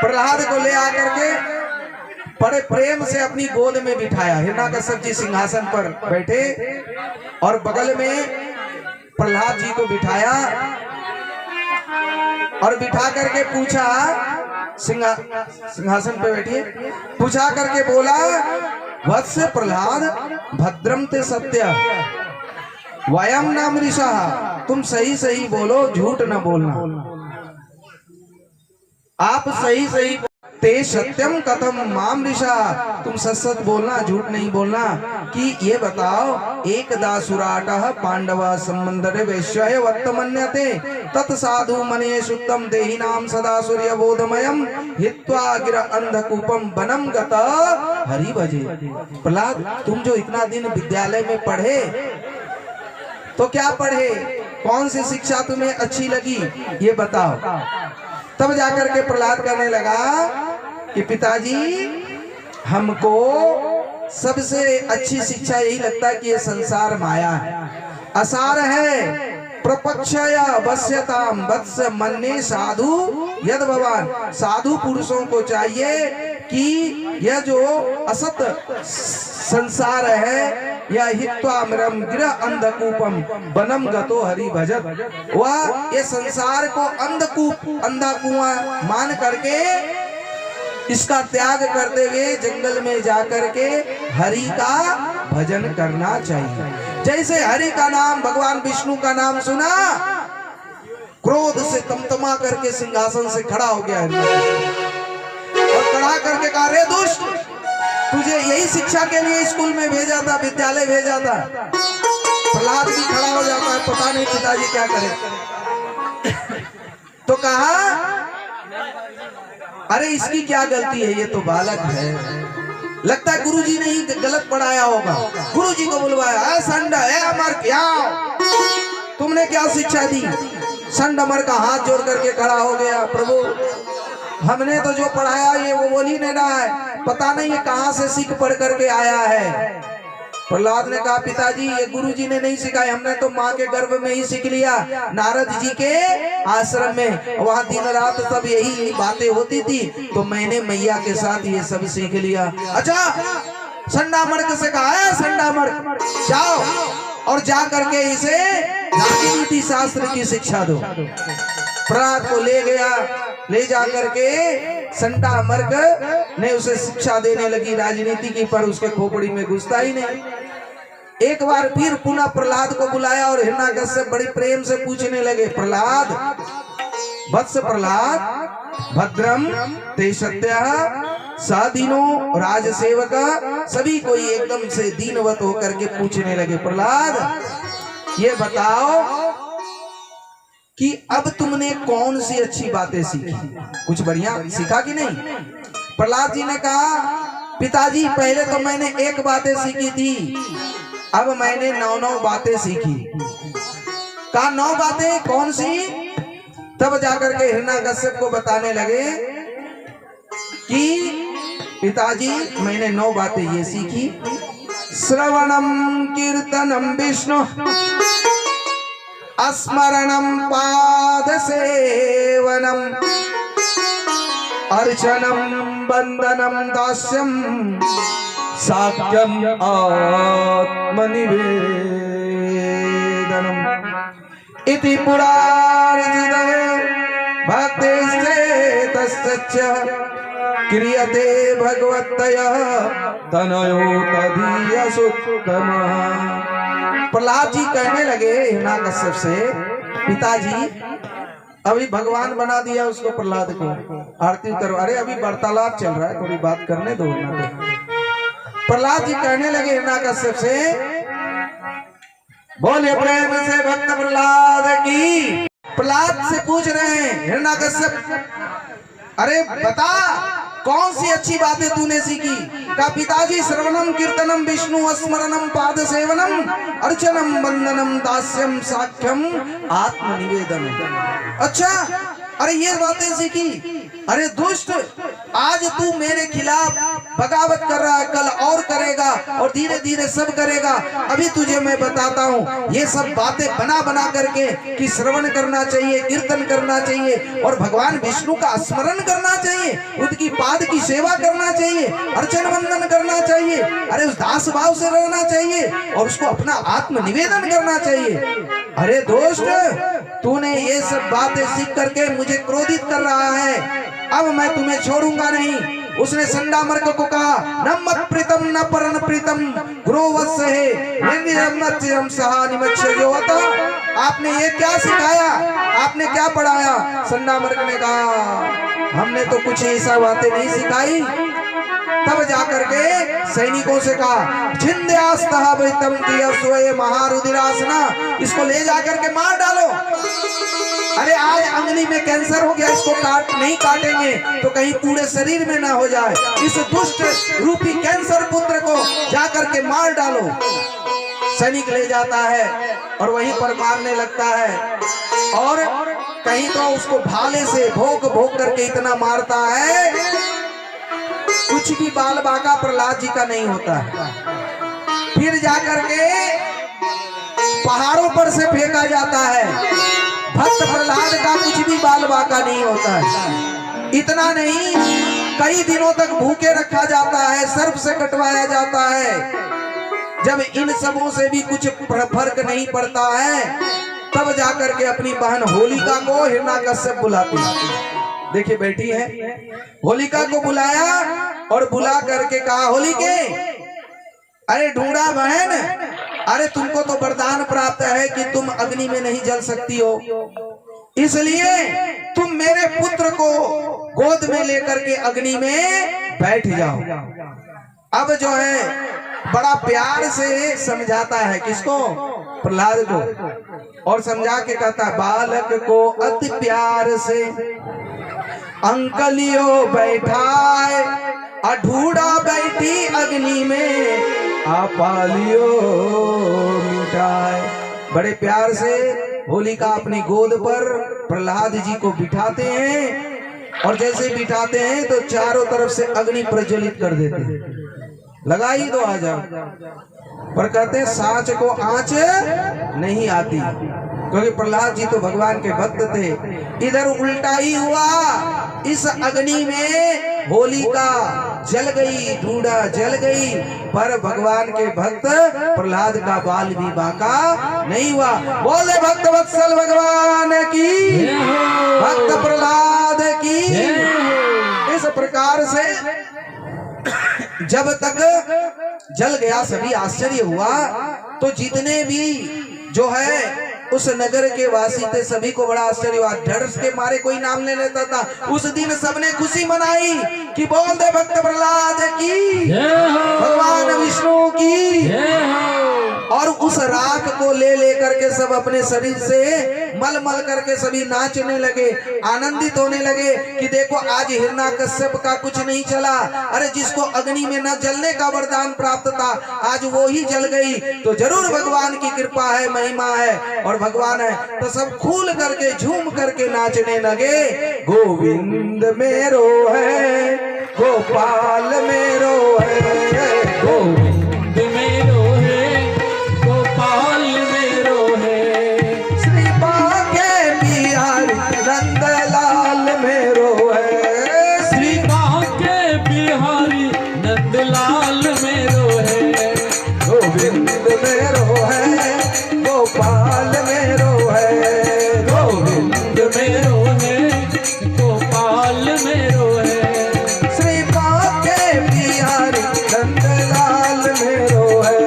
प्रहलाद को ले आकर के बड़े प्रेम से अपनी गोद में बिठाया। हिरण्यकश्यप जी सिंहासन पर बैठे और बगल में प्रहलाद जी को बिठाया और बिठा करके पूछा, सिंहासन पे बैठिए, पूछा करके बोला, वत्स प्रहलाद भद्रम ते सत्य वयम न मृषा, तुम सही सही बोलो, झूठ न बोलना। आप सही सही ते सत्यम कथम माम ऋषा, तुम सच सच बोलना, झूठ नहीं बोलना। कि ये बताओ, एकदा सुराटः पांडवा संबंधे वैश्य वर्तमन्यते तत्साधु मने सुक्तम देहिनाम सदा सूर्य बोधमयम हित्वा गिर अंधकूपम वनम गत हरि भजे। प्रहलाद, तुम जो इतना दिन विद्यालय में पढ़े तो क्या पढ़े, कौन सी शिक्षा तुम्हें अच्छी लगी, ये बताओ। तब जाकर के प्रहलाद कहने लगा कि पिताजी, हमको सबसे अच्छी शिक्षा यही लगता है कि ये संसार माया है, असार है। प्रपक्षया वश्यताम वत्स मन्ने साधु यद भवान, साधु पुरुषों को चाहिए कि यह जो असत संसार है, या हित्वामरम गिर अंधकूपम वनम गतो हरि भजत, वह ये संसार को अंधकूप, अंधा कुआं मान करके इसका त्याग करते हुए जंगल में जाकर के हरि का भजन करना चाहिए। जैसे हरि का नाम, भगवान विष्णु का नाम सुना, क्रोध से तमतमा करके सिंहासन से खड़ा हो गया और खड़ा करके कहा, रे दुष्ट, तुझे यही शिक्षा के लिए स्कूल में भेजा था, विद्यालय भेजा था। प्रहलाद भी खड़ा हो जाता है, पता नहीं पिताजी क्या करे। तो कहा, अरे इसकी क्या गलती है, ये तो बालक है, लगता है गुरुजी ने ही गलत पढ़ाया होगा। गुरुजी को बुलवाया, संड अमर क्या, तुमने क्या शिक्षा दी? संड अमर का हाथ जोड़ करके खड़ा हो गया, प्रभु हमने तो जो पढ़ाया ये वो बोल ही नहीं रहा है, पता नहीं ये कहां से सीख पढ़ करके आया है। प्रहलाद ने कहा, पिताजी ये गुरुजी ने नहीं सिखाया, हमने तो माँ के गर्भ में ही सीख लिया, नारद जी के आश्रम में, वहाँ दिन रात सब यही बातें होती थी, तो मैंने मैया के साथ ये सब सीख लिया। अच्छा, संडामर्क से कहा है, संडामर्क जाओ और जा करके इसे राजनीति शास्त्र की शिक्षा दो। प्रहलाद को ले गया, ले जा करके संडामर्क ने उसे शिक्षा देने लगी राजनीति की, पर उसके खोपड़ी में घुसता ही नहीं। एक बार फिर पुनः प्रहलाद को बुलाया और हिरण्याकश्यप बड़ी प्रेम से पूछने लगे, प्रहलाद, वत्स प्रहलाद, भद्रम ते सत्यः साधीनो राजसेवक, सभी कोई एकदम से दीनवत होकर के पूछने लगे, प्रहलाद ये बताओ कि अब तुमने कौन सी अच्छी बातें सीखी, कुछ बढ़िया सीखा कि नहीं? प्रहलाद जी ने कहा, पिताजी पहले तो मैंने एक बातें सीखी थी, अब मैंने 9 बातें सीखी। कहा 9 बातें कौन सी? तब जाकर के हिरण्याकश्यप को बताने लगे कि पिताजी मैंने 9 बातें ये सीखी, श्रवणम कीर्तनम विष्णु, स्मरणम पाद सेवनम, अर्चनम वंदनम दास्यम, साक्यम आत्मनिवेदनम, इति पुरार्जिते भक्तिश्चेतस्य क्रियते भगवत्तया तनयो तदीयसुत्तमः। प्रहलाद जी कहने लगे हिरण्याकश्यप से, पिताजी अभी भगवान बना दिया उसको, प्रहलाद को आरती करो। अरे अभी वार्तालाप चल रहा है, थोड़ी बात करने दो। प्रहलाद जी कहने लगे हिरण्याकश्यप से, बोले प्रेम से भक्त प्रहलाद की। प्रहलाद से पूछ रहे हैं हिरण्याकश्यप, अरे बता कौन सी अच्छी बातें तूने सीखी? का पिताजी श्रवणम कीर्तनम विष्णु, स्मरणम पाद सेवनम, अर्चनम वंदनम दास्यम, साक्ष्यम आत्मनिवेदनम। अच्छा, अरे ये बातें सीखी। अरे दुष्ट, आज तू मेरे खिलाफ बगावत कर रहा है, कल और करेगा और धीरे धीरे सब करेगा। अभी तुझे मैं बताता हूँ, ये सब बातें बना बना करके कि श्रवण करना चाहिए, कीर्तन करना चाहिए और भगवान विष्णु का स्मरण करना चाहिए, उनकी पाद की सेवा करना चाहिए, अर्चन वंदन करना चाहिए, अरे उस दास भाव से रहना चाहिए और उसको अपना आत्म निवेदन करना चाहिए। अरे दोस्त, तूने ये सब बातें सीख करके मुझे क्रोधित कर रहा है, अब मैं तुम्हें छोड़ूंगा नहीं। उसने संडामर्क को कहा, न मत प्रीतम न परन प्रीतम गुरोवत्स है निर्निरम सहा निमच्छ जो होता। आपने ये क्या सिखाया, आपने क्या पढ़ाया? संडामर्क ने कहा, हमने तो कुछ ऐसा बातें नहीं सिखाई। तब जाकर के सैनिकों से कहा, छिंद्यास्तः वैतम दिया सोए महारुधिरासना, इसको ले जाकर के मार डालो। अरे आज अंगली में कैंसर हो गया, इसको नहीं काटेंगे तो कहीं पूरे शरीर में ना हो जाए। इस दुष्ट रूपी कैंसर पुत्र को जाकर के मार डालो। सैनिक ले जाता है और वहीं पर मारने लगता है और कहीं तो उसको भाले से भोंक भोंक करके इतना मारता है, कुछ भी बाल बाका प्रहलाद जी का नहीं होता है। फिर जाकर के पहाड़ों पर से फेंका जाता है, भक्त प्रहलाद का कुछ भी बाल बाका नहीं होता है। इतना नहीं, कई दिनों तक भूखे रखा जाता है, सर्प से कटवाया जाता है। जब इन सबों से भी कुछ फर्क नहीं पड़ता है, तब जाकर के अपनी बहन होलिका को हिरण्याकश्यप बुलाती है। देखिए बैठी है, होलिका को बुलाया और बुला करके कहा, होलिके अरे ढूंढा बहन, अरे तुमको तो वरदान प्राप्त है कि तुम अग्नि में नहीं जल सकती हो, इसलिए तुम मेरे पुत्र को गोद में लेकर के अग्नि में बैठ जाओ। अब जो है बड़ा प्यार से समझाता है, किसको? प्रहलाद को, और समझा के कहता है, बालक को अति प्यार से अंकलियो बैठाए, अढूढ़ा बैठी अग्नि में आपालियो मिटाए। बड़े प्यार से होलिका अपनी गोद पर प्रहलाद जी को बिठाते हैं, और जैसे बिठाते हैं तो चारों तरफ से अग्नि प्रज्वलित कर देते हैं, लगा ही दो आ जाओ। पर कहते हैं सांच को आंच नहीं आती, क्योंकि प्रहलाद जी तो भगवान के भक्त थे। इधर उल्टा ही हुआ, इस अग्नि में होलिका जल गई, ढूंढा जल गई, पर भगवान के भक्त प्रहलाद का बाल भी बांका नहीं हुआ। बोले भक्त वत्सल भगवान की, भक्त प्रहलाद की। इस प्रकार से जब तक जल गया सभी आश्चर्य हुआ, तो जितने भी जो है उस नगर के वासी थे सभी को बड़ा आश्चर्य हुआ, डर के मारे कोई नाम ले लेता था। उस दिन सबने खुशी मनाई कि बोल दे भक्त प्रहलाद की, भगवान विष्णु की। और उस राख को ले लेकर के सब अपने शरीर से मल मल करके सभी नाचने लगे, आनंदित होने लगे कि देखो आज हिरण्याकश्यप का कुछ नहीं चला। अरे जिसको अग्नि में न जलने का वरदान प्राप्त था, आज वो ही जल गई, तो जरूर भगवान की कृपा है, महिमा है और भगवान है। तो सब खूल करके झूम करके नाचने लगे। गोविंद मेरो है, गोपाल मेरो है, गोविंद मेरो है, गोपाल मेरो है, श्री बाके बिहारी नंदलाल मेरो है, श्री बाके बिहारी नंदलाल मेरो है। गोविंद मेरो है, गोपाल मेरो है, गोविंद मेरो है, गोपाल मेरो है, श्री बाके बिहारी नंदलाल मेरो है,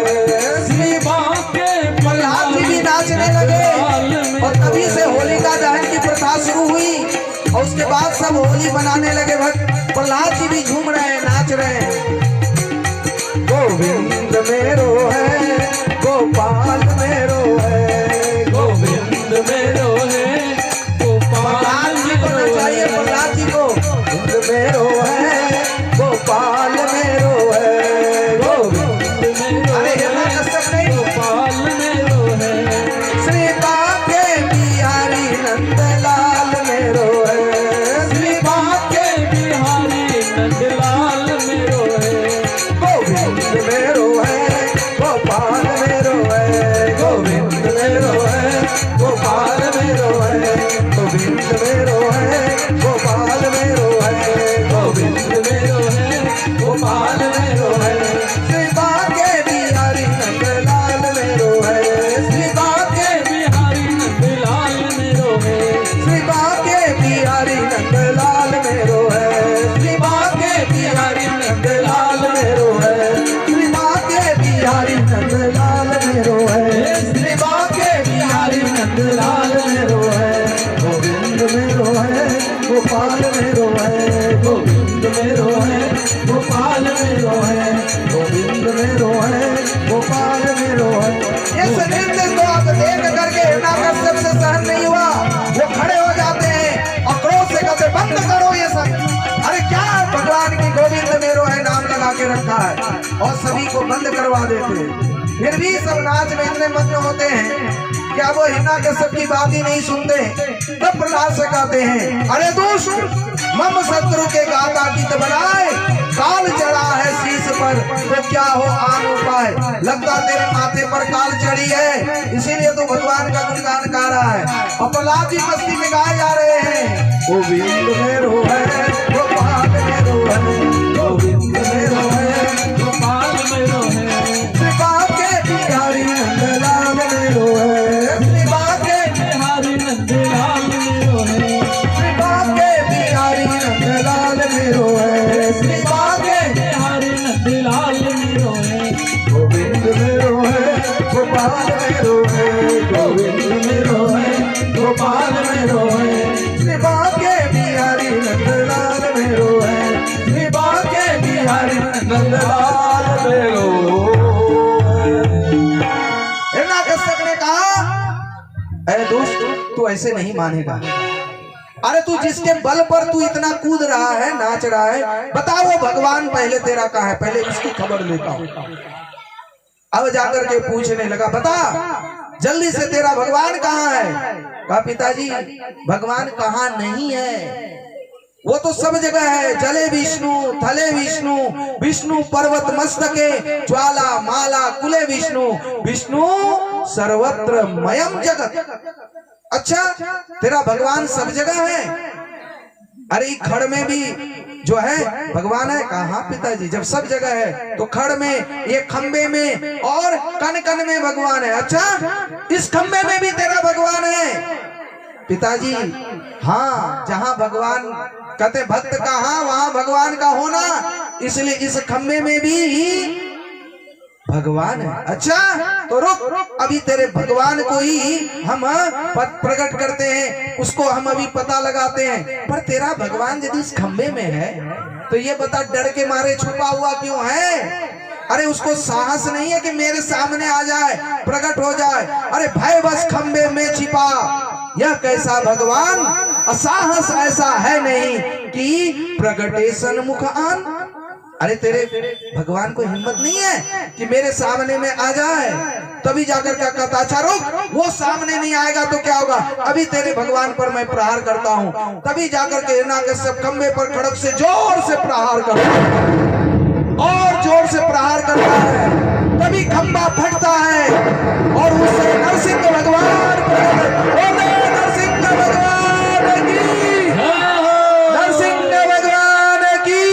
श्री बाके प्रहलाद जी भी नाचने लगे। और तभी से होलिका दहन की प्रथा शुरू हुई, और उसके बाद सब होली मनाने लगे। भक्त प्रहलाद जी भी झूम रहे हैं, नाच रहे हैं। गोविंद मेरो है, गोपाल मेरो है, गोविंद मेरो है, गोपाल प्रहलाद जी को नचाइए, प्रहलाद जी को। गोविंद मेरो है, गोपाल मेरो है, गोविंद मेरो अरे है, हिरण्याकश्यप नहीं, गोपाल मेरो है, श्री बाके बिहारी नंदलाल मेरो है, श्री बाके बिहारी नंदलाल मेरो है, गोविंद मेरो है, गोपाल मेरो है, गोविंद मेरो है, गोपाल मेरो है, गोविंद मेरो है, गोपाल मेरो है, गोविंद मेरो है, गोपाल मेरो है, श्री बाके बिहारी नंदलाल मेरो है, श्री बाके बिहारी नंदलाल मेरो है, श्री बाके बिहारी नंदलाल मेरो है, श्री बाके बिहारी नंदलाल मेरो है, श्री बाके बिहारी नंदलाल मेरो है, श्री बाके बिहारी नंदलाल मेरो है, गोविंद मेरो है, गोपाल मेरो है, गोविंद मेरो है, गोपाल मेरो है, गोविंद मेरो है, गोपाल मेरो है। इस नृत्य को आप देख करके हिरण्याकश्यप से सहन नहीं हुआ, वो खड़े हो जाते हैं और क्रोध से कहते बंद करो ये सब। अरे क्या भगवान की गोविंद मेरो है नाम लगा के रखा है, और सभी को बंद करवा देते हैं। फिर भी सब नाच में इतने मग्न होते हैं, क्या वो हिरण्याकश्यप की बात ही नहीं सुनते। तब प्रहलाद से कहते हैं, अरे दुष्ट मम शत्रु के गाता गीत बनाए, काल चढ़ा है शीश पर तो क्या हो आन उपाय। लगता तेरे माथे पर काल चढ़ी है, इसीलिए तो भगवान का गुणगान गा रहा है। और प्रहलाद जी मस्ती में गाए जा रहे हैं, गोविंद मेरो है, गोपाल मेरो है, गोविंद मेरो है, गोपाल मेरो है, श्री बाके बिहारी नंदलाल मेरो है, श्री बाके बिहारी नंदलाल मेरो है, श्री बाके बिहारी गोविंद में रोए, गोपाल में रोए, श्री बांके बिहारी नंदलाल में रोए, श्री बांके बिहारी नंदलाल में रोए। हिरण्यकश्यप ने कहा, अरे दोस्त तू ऐसे नहीं मानेगा। अरे तू जिसके बल पर तू इतना कूद रहा है, नाच रहा है, बता वो भगवान पहले तेरा कहाँ है, पहले उसकी खबर लेता हूं। अब जाकर के पूछने लगा, बता जल्दी से तेरा भगवान कहाँ है। कहा पिताजी भगवान कहाँ नहीं है, वो तो सब जगह है, जले विष्णु थले विष्णु, विष्णु पर्वत मस्तके, ज्वाला माला कुले विष्णु, विष्णु सर्वत्र मयम जगत। अच्छा तेरा भगवान सब जगह है। अरे खड़ में भी जो है भगवान है। कहा पिताजी जब सब जगह है तो खड़ में, ये खंबे में और कन कन में भगवान है। अच्छा इस खंबे में भी तेरा भगवान है। पिताजी हाँ, जहां भगवान कहते भक्त का हाँ वहां भगवान का होना, इसलिए इस खंबे में भी भगवान है। अच्छा तो रुक, अभी तेरे भगवान को ही हम प्रकट करते हैं, उसको हम अभी पता लगाते हैं। पर तेरा भगवान यदि इस खंबे में है तो ये बता डर के मारे छुपा हुआ क्यों है। अरे उसको साहस नहीं है कि मेरे सामने आ जाए, प्रकट हो जाए। अरे भय बस खंबे में छिपा, यह कैसा भगवान, असाहस ऐसा है नहीं कि प्रगटे सन्मुख आन। अरे तेरे भगवान को हिम्मत नहीं है कि मेरे सामने में आ जाए। तभी जाकर क्या कहता, अच्छा रुक, वो सामने नहीं आएगा तो क्या होगा, अभी तेरे भगवान पर मैं प्रहार करता हूँ। तभी जाकर के हिरण्यकश्यप खंबे पर खड़क से जोर से प्रहार करता है और जोर से प्रहार करता है। तभी खंबा फटता है और उससे नरसिंह भगवान प्रकट। नरसिंह भगवान की, नरसिंह भगवान की।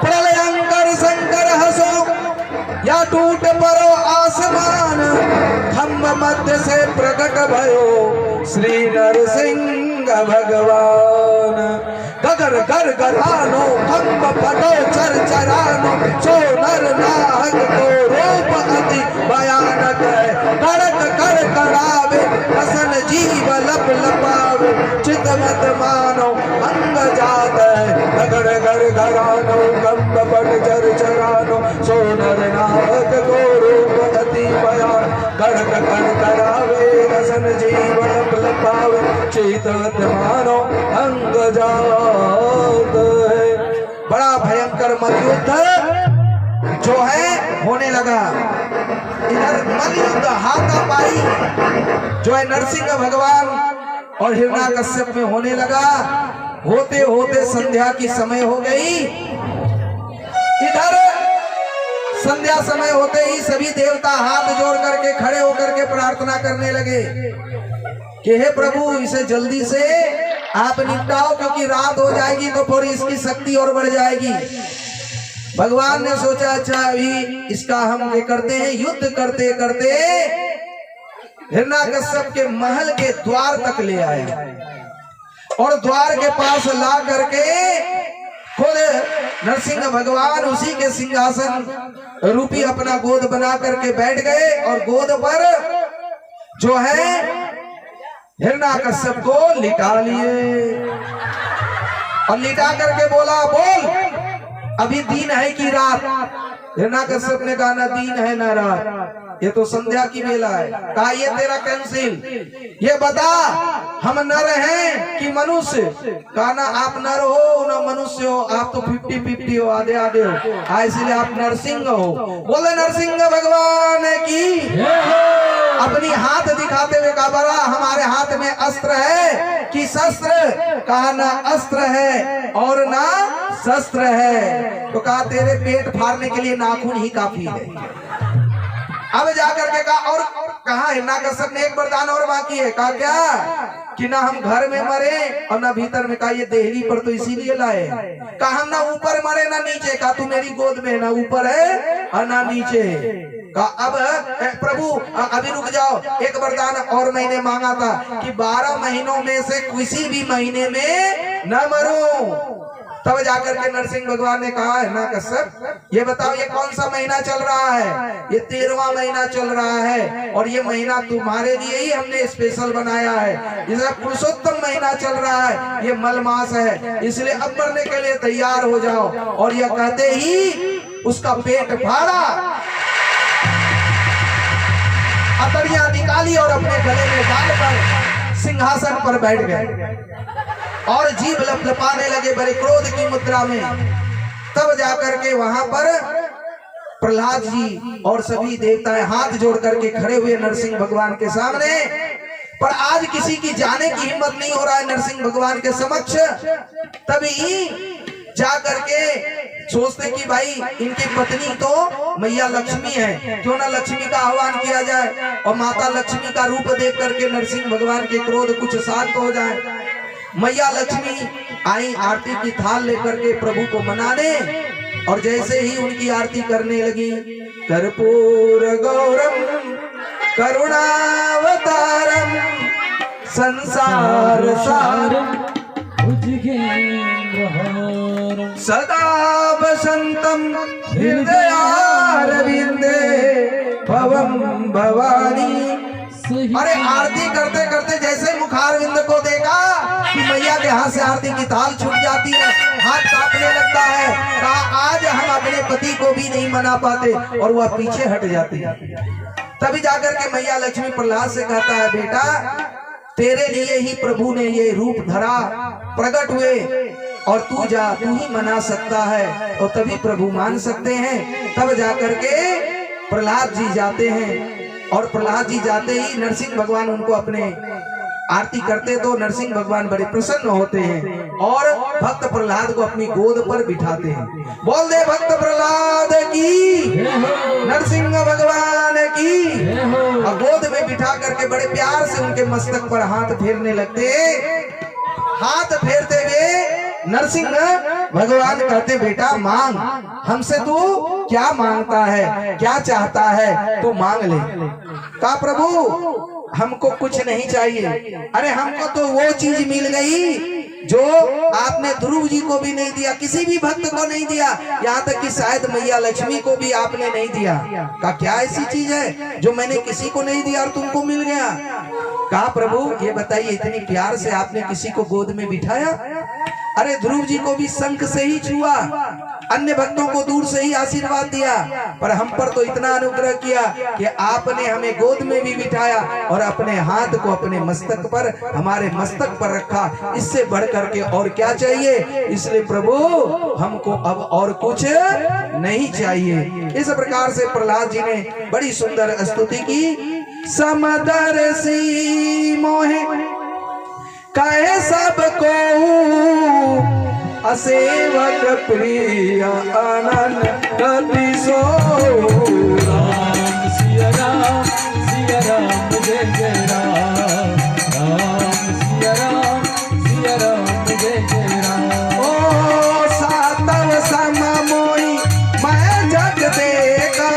प्रलयंकर शंकर हंसो या टूट परो आसमान, खंब मध्य से प्रकट भयो श्री नरसिंह भगवान। गगर गर गरानो खंब फटो चर चरानो, सो नर नाहक को रूप अति भयानक है। कड़क कर करावे हसन जीव लप लपावे, चित मत मानो अंग जात है। गगर गर गरानो खंब फट चर चरानो, सो नर नाहक को रूप अति भयानक। कड़क कर करावे हसन जीव लप लपावे, चित मत मानो अंग जात है। बड़ा भयंकर मलयुद्ध जो है होने लगा। इधर मलयुद्ध हाथापाई जो है नरसिंह भगवान और हिरण्यकश्यप में होने लगा। होते होते संध्या की समय हो गई। इधर संध्या समय होते ही सभी देवता हाथ जोड़ करके खड़े होकर के प्रार्थना करने लगे कि हे प्रभु इसे जल्दी से आप निपटाओ, क्योंकि रात हो जाएगी तो फिर इसकी शक्ति और बढ़ जाएगी। भगवान ने सोचा अच्छा अभी इसका हम ये करते हैं। युद्ध करते करते हिरण्यकश्यप के महल के द्वार तक ले आए और द्वार के पास ला करके खुद नरसिंह भगवान उसी के सिंहासन रूपी अपना गोद बना करके बैठ गए और गोद पर जो है हिरण्यकश्यप को लिटा लिए और लिटा करके बोला, बोल अभी दिन है कि रात। हिरण्यकश्यप ने कहा ना दिन है ना रात, ये तो संध्या की बेला है। कहा ये तेरा कैंसिल, ये बता हम नर हैं कि मनुष्य। कहा ना आप नर हो ना मनुष्य हो, आप तो 50-50 हो, आधे आधे हो, इसलिए आप नरसिंह हो। बोले नरसिंह भगवान की। अपनी हाथ दिखाते हुए कहा बड़ा हमारे हाथ में अस्त्र है कि शस्त्र। कहा ना अस्त्र है और ना शस्त्र है। तो कहा तेरे पेट फाड़ने के लिए नाखून ही काफी है। अब जाकर के कहा और कहा हिरण्यकश्यप ने एक वरदान और बाकी है। कहा क्या कि ना हम घर में मरे और ना भीतर में। कहा ये देहली पर तो इसीलिए लाए। कहा हम ना ऊपर मरे ना नीचे। कहा तू मेरी गोद में ना ऊपर है और ना नीचे है। कहा अब प्रभु अभी रुक जाओ, एक वरदान और मैंने मांगा था कि 12 महीनों में से किसी भी महीने में न मरूं। तब जाकर के नरसिंह भगवान ने कहा है ना कश्यप, ये बताओ ये कौन सा महीना चल रहा है? ये 13वां महीना चल रहा है और ये महीना तुम्हारे लिए ही हमने स्पेशल बनाया है। जैसे पुरुषोत्तम महीना चल रहा है, ये मल मास है, इसलिए अब मरने के लिए तैयार हो जाओ। और यह कहते ही उसका पेट फाड़ा, अतड़ियां निकाली और अपने गले में डालकर सिंहासन पर बैठ गए और जीभ लपलपाने लगे बड़े क्रोध की मुद्रा में। तब जाकर के वहां पर प्रहलाद जी और सभी देवताएं हाथ जोड़ करके खड़े हुए नरसिंह भगवान के सामने। पर आज किसी की जाने की हिम्मत नहीं हो रहा है नरसिंह भगवान के समक्ष। तभी जा करके सोचते कि भाई इनकी पत्नी तो मैया लक्ष्मी है, क्यों ना लक्ष्मी का आह्वान किया जाए और माता लक्ष्मी का रूप देख करके नरसिंह भगवान के क्रोध कुछ शांत हो जाए। मैया लक्ष्मी आई आरती की थाल लेकर के प्रभु को मनाने, और जैसे ही उनकी आरती करने लगी, कर्पूर गौरम करुणावतारम संसार सारम सदा वसंतम हृदयारविंदे भवम भवानी। अरे आरती करते करते जैसे मुखारविंद को देखा कि मैया के हाथ से आरती की ताल छूट जाती है, हाथ कांपने लगता है। कहा आज हम अपने पति को भी नहीं मना पाते, और वह पीछे हट जाती है। तभी जाकर के मैया लक्ष्मी प्रहलाद से कहता है, बेटा तेरे लिए ही प्रभु ने ये रूप धरा, प्रकट हुए, और तू जा, तू ही मना सकता है और तभी प्रभु मान सकते हैं। तब जाकर के प्रहलाद जी जाते हैं, और प्रहलाद जी जाते ही नरसिंह भगवान उनको अपने आरती करते तो नरसिंह भगवान बड़े प्रसन्न होते हैं और भक्त प्रहलाद को अपनी गोद पर बिठाते हैं। बोल दे भक्त प्रहलाद की, नरसिंह भगवान की। और गोद में बिठा करके बड़े प्यार से उनके मस्तक पर हाथ फेरने लगते। हाथ फेरते हुए नरसिंह भगवान कहते, बेटा मांग, हमसे तू क्या मांगता है, क्या चाहता है, तू मांग ले। कहा प्रभु हमको कुछ नहीं चाहिए। अरे हमको तो वो चीज मिल गई जो आपने ध्रुव जी को भी नहीं दिया, किसी भी भक्त को नहीं दिया, यहाँ तक कि शायद मैया लक्ष्मी को भी आपने नहीं दिया। कहा क्या ऐसी चीज है जो मैंने किसी को नहीं दिया और तुमको मिल गया? कहा प्रभु ये बताइए, इतनी प्यार से आपने किसी को गोद में बिठाया? अरे ध्रुव जी को भी शंख से ही छुआ, अन्य भक्तों को दूर से ही आशीर्वाद दिया, पर हम पर तो इतना अनुग्रह किया कि आपने हमें गोद में भी बिठाया और अपने हाथ को अपने मस्तक पर, हमारे मस्तक पर रखा। इससे बढ़ करके और क्या चाहिए? इसलिए प्रभु हमको अब और कुछ नहीं चाहिए। इस प्रकार से प्रहलाद जी ने बड़ी सुंदर स्तुति की। समदर्शी मोहे कहे सबको, असेवक प्रिय आनंद गति सो। राम सिया राम जय जय राम, राम सिया राम जय जय राम। ओ सातव सम मोई मैं जग देखा,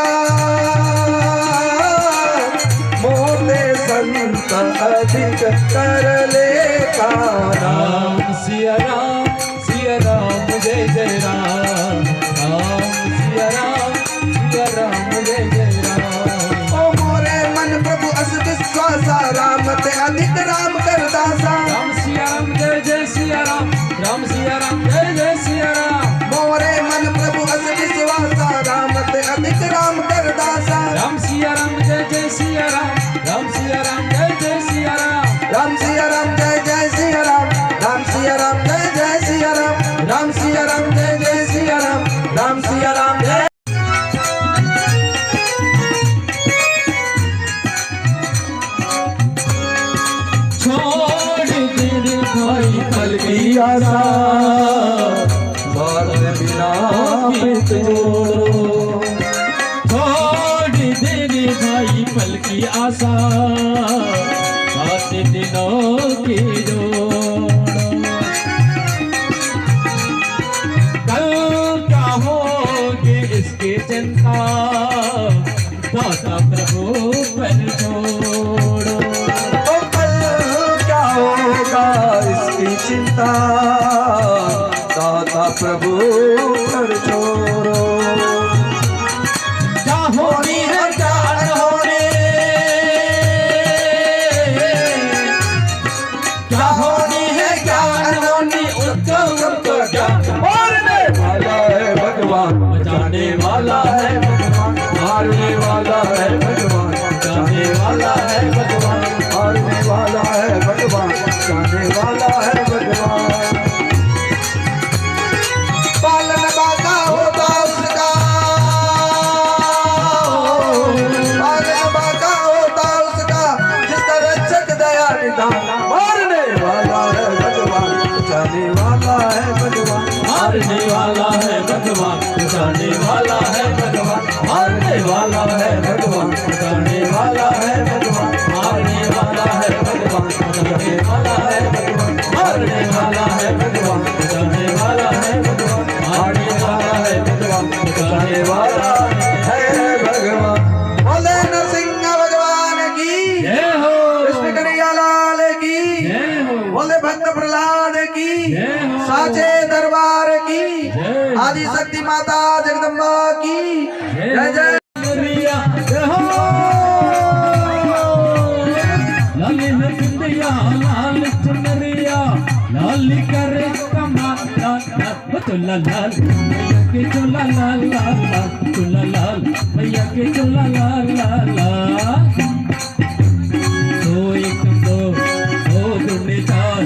मोते संत अधिक कर लेखा। राम सिया राम जय जय राम, राम सिया राम जय जय राम। ओ मोरे मन प्रभु अस विश्वास, राम ते अधिक राम कर दासा। राम सिया राम जय जय सिया राम, राम सिया राम जय जय सिया राम। मोरे मन प्रभु अस विश्वास, राम ते अधिक राम कर दासा। राम सिया राम जय जय सिया राम, राम सिया राम जय जय सिया राम। राम सिया राम जय जय सिया राम, राम सिया राम जय जय सिया राम। राम सिया राम जय जय सिया राम, राम सिया राम जय। छोड़ दे भाई पल की आशा, बात बिना पित जोड़ो। छोड़ दे भाई पल की आशा, बात दिनों की जोड़ो। कल क्या होगी इसकी चिंता, दाता प्रभु पर छोड़ो। कल क्या होगा इसकी चिंता, दाता क्या होनी है क्या अनहोनी उसको हमको क्या, मारने वाला है भगवान, बचाने वाला है भगवान, मारने वाला है भगवान, बचाने वाला है भगवान, मारने वाला है भगवान, बचाने वाला है भगवान। पालन बाका होता उसका, पालन बाका होता उसका, जिसका रक्षक दया निधान। मारने वाला है भगवान, बचाने वाला है भगवान, मारने वाला है भगवान, बचाने वाला है भगवान, मारने वाला है भगवान, बचाने वाला है भगवान, मारने वाला है भगवान, बचाने वाला है भगवान, मारने वाला है भगवान, बचाने वाला है भगवान, मारने वाला है भगवान, बचाने वाला है भगवान। बोले नरसिंह भगवान की जय हो, कृष्ण कन्हैया लाल की जय हो, बोले भक्त प्रहलाद की जय हो, साचे दरबार की जय। आदि शक्ति माता जगदम्बा की जय जय। चुनरिया जय हो, लाल है बिंदिया लाल चुनरिया, लाल करे कमाल लाल चुला लाल, मैया के चुला लाल लाल लाल, चुला लाल मैया के चुला लाल लाल लाल। दो एक दो दूनी चार,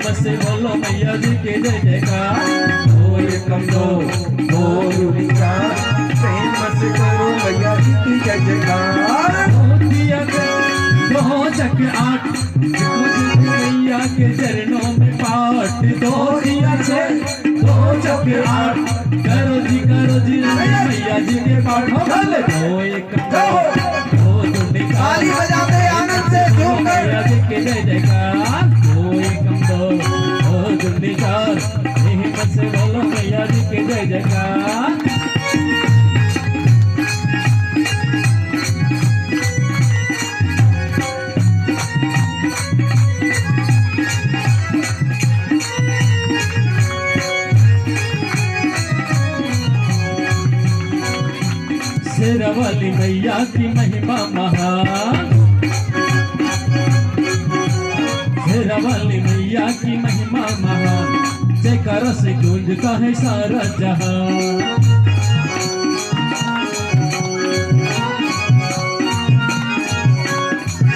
बस बोलो मैया जी के जय जयकार। दो एक दो दूनी चार, प्रेम से करो मैया जी की जय जयकार। दिया दो चक आठ, मैया के चरणों में पाठ। दो दिया छः, दो चक आठ, करो जी मैया जी के पाठ। दो एक दो दूनी ताली बजाते आनंद से झूम कर मैया जी के जय जयकार। दो एक दो दूनी चार, हिम्मत से बोलो मैया जी के जय जयकार। शेरावाली मैया की महिमा महान, शेरावाली मैया की महिमा महान, जयकारा से गूंजता है सारा जहां।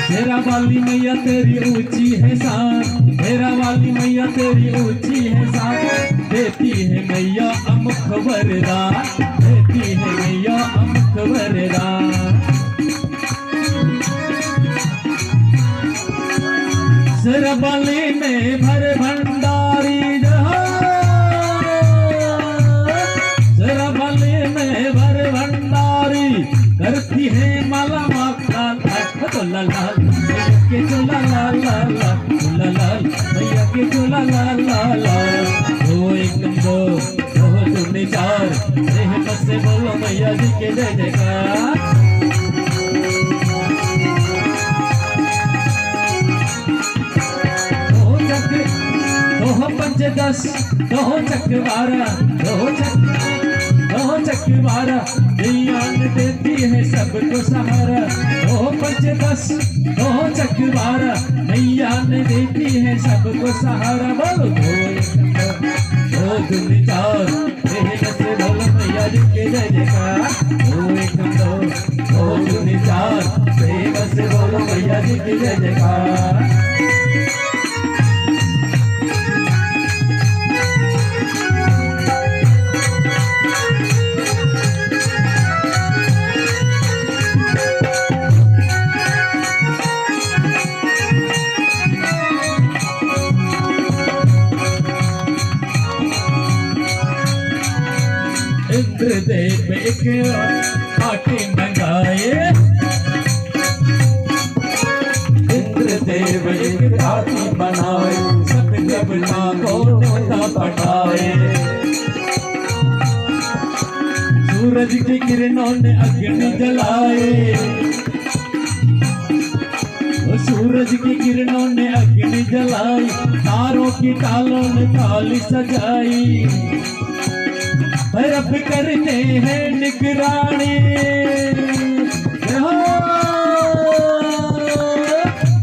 शेरावाली मैया तेरी ऊंची है शान, शेरावाली मैया तेरी ऊंची है शान। देती है मैया अमुख वरदान, देती है मैया अमुख वरदान। शेरावाली में भर भंडारी जहाँ, शेरावाली में भर भंडारी, करती है माला माला चोला लाल मैया के चोला लाल लाल चोला लाल मैया के चोला लाल लाल। दो एक दो दूनी चार, हिम्मत से बोलो मैया जी के जय जयकार। दो चक दो पंच दस, दो चक बारह, दो चक बारह, मैया ने देती है सबको सहारा। दो पंच दस, दो चक बारह, मैया ने देती है सबको सहारा। बोलो दो दूनी चार, से बोलो मैया जी के जय जयकार। दो एक दो दूनी चार, से बोलो मैया जी के जय जयकार। इंद्रदेव एक आटे मंगाए, इंद्रदेव एक आटी बनाए, सब देवता को न्योता पठाए। सूरज की किरणों ने अग्नि जलाए, सूरज की किरणों ने अग्नि जलाई, तारों की तालों ने थाली सजाई। बर्फ करते हैं निगरानी,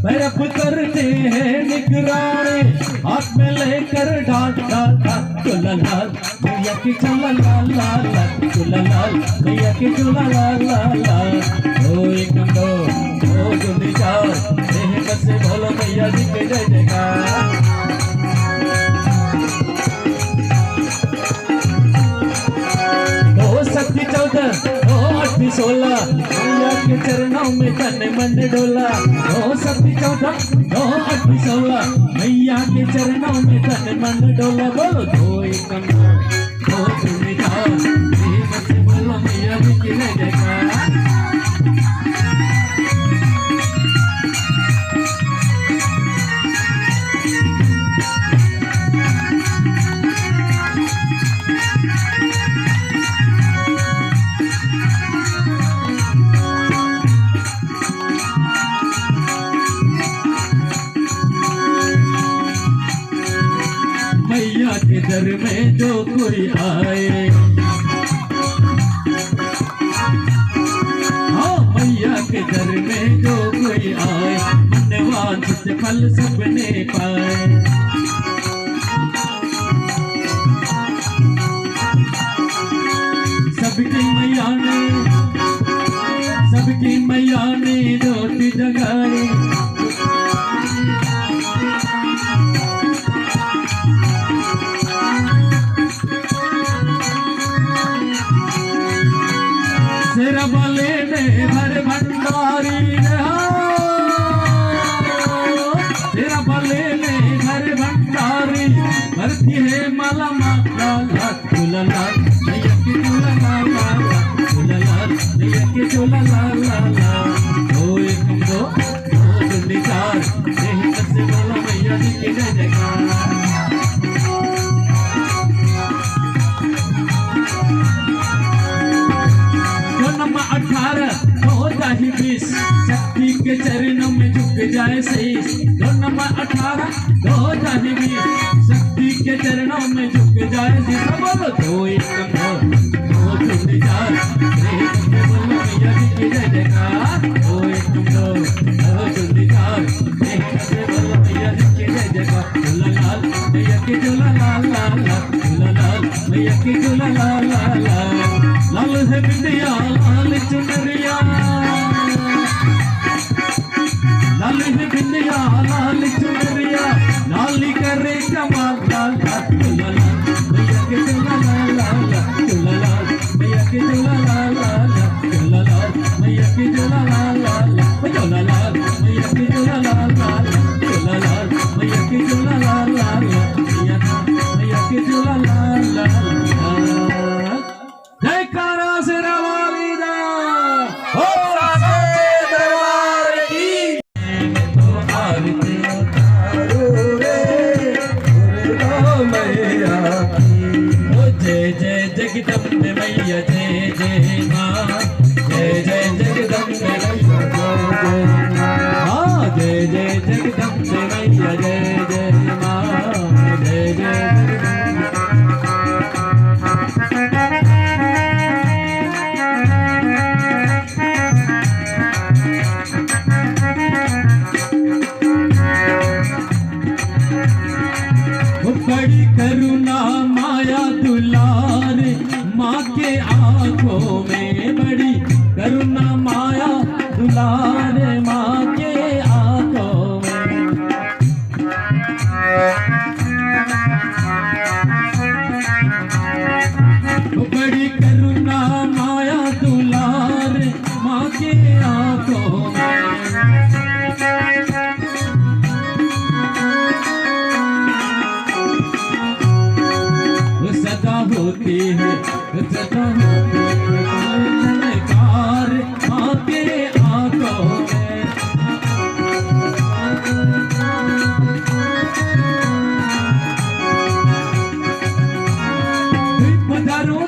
बर्फ करते हैं निगरानी। की झूला लाल लाल लाल झूला लाल मैया की झूला लाल लाल लाल। ओ एक दो दूनी चार देह बसे बोलो मैया जी के जय जयकार। सत्ती 14 ओ 8 16 मैया के चरणों में तन मन डोला। ओ सत्ती 14 ओ 8 16 मैया के चरणों में तन मन डोला। बोलो दो एकम दो दूनी चार देह से बोलो मैया जी की जय जयकार। मैया के दर में जो कोई आए, हाँ मैया के दर में जो कोई आए मनवांछित फल सबने पाए। सबकी मैया ने ज्योति जगाई। शेरा वाले ने भर भंडारी शेरा वाले ने भर भंडारी भरती है माला माला झूला लाल मैया की झूला लाल लाल झूला लाल मैया की झूला लाल लाल। दो एक दो दूनी चार देह बसे बोलो मैया जी की जय जयकार। नंबर 18 होता ही 20 शक्ति के चरणों में झुक जाए शीश। 2 नंबर 18 होता ही 20 शक्ति के चरणों में झुक जाए शीश। बोलो दो एक दो दूनी चार देह बसे बोलो मैया जी की जय जयकार। दो एक दो दूनी चार देह बसे बोलो मैया जी की जय जयकार। झूला लाल मैया की झूला लाल लाल लाल झूला लाल मैया की झूला लाल लाल लाल। लाल है बिंदिया लाल चुनरिया लाल है बिंदिया लाल चुनरिया लाली करे कमाल लाल झूला लाल मैया के झूला लाल लाल झूला लाल मैया के झूला लाल लाल झूला लाल मैया के झूला लाल लाल झूला लाल मैया के झूला लाल लाल झूला लाल मैया के झूला लाल लाल मैया के झूला लाल लाल। जयकारा शेरा वाली दा हो साचे दरबार की। तो आरती उतारो रे गुरु मैया की। ओ जय जय जगदम्बे मैया जय जय माँ जय जय जगदम्बे मैया जय जय माँ जय जय जगदम्बे मैया जय जय माँ जय जय बड़ी करुणा माया दुलार माँ के आंखों में बड़ी करुणा माया दुलार माँ के आंखों में। बड़ी करुणा माया दुलार माँ के आंखों में। सदा होती है सदा होती है कार माँ के आंखों में। धूप धरो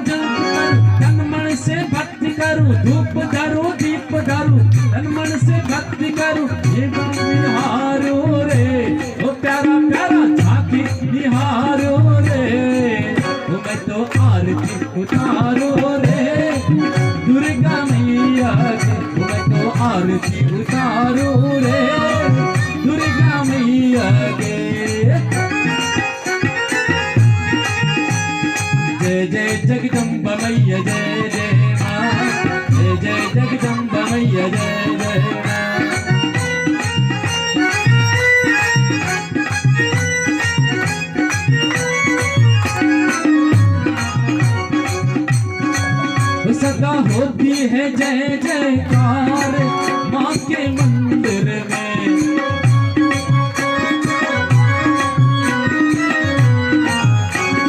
तन मन से भक्ति करूं धूप धरो दीप धरो तन मन से भक्ति करूं ये निहारो रे ओ प्यारा प्यारा झांकी निहारो रे मैं तो आरती उतारो रे। है जय जयकार माँ के मंदिर में।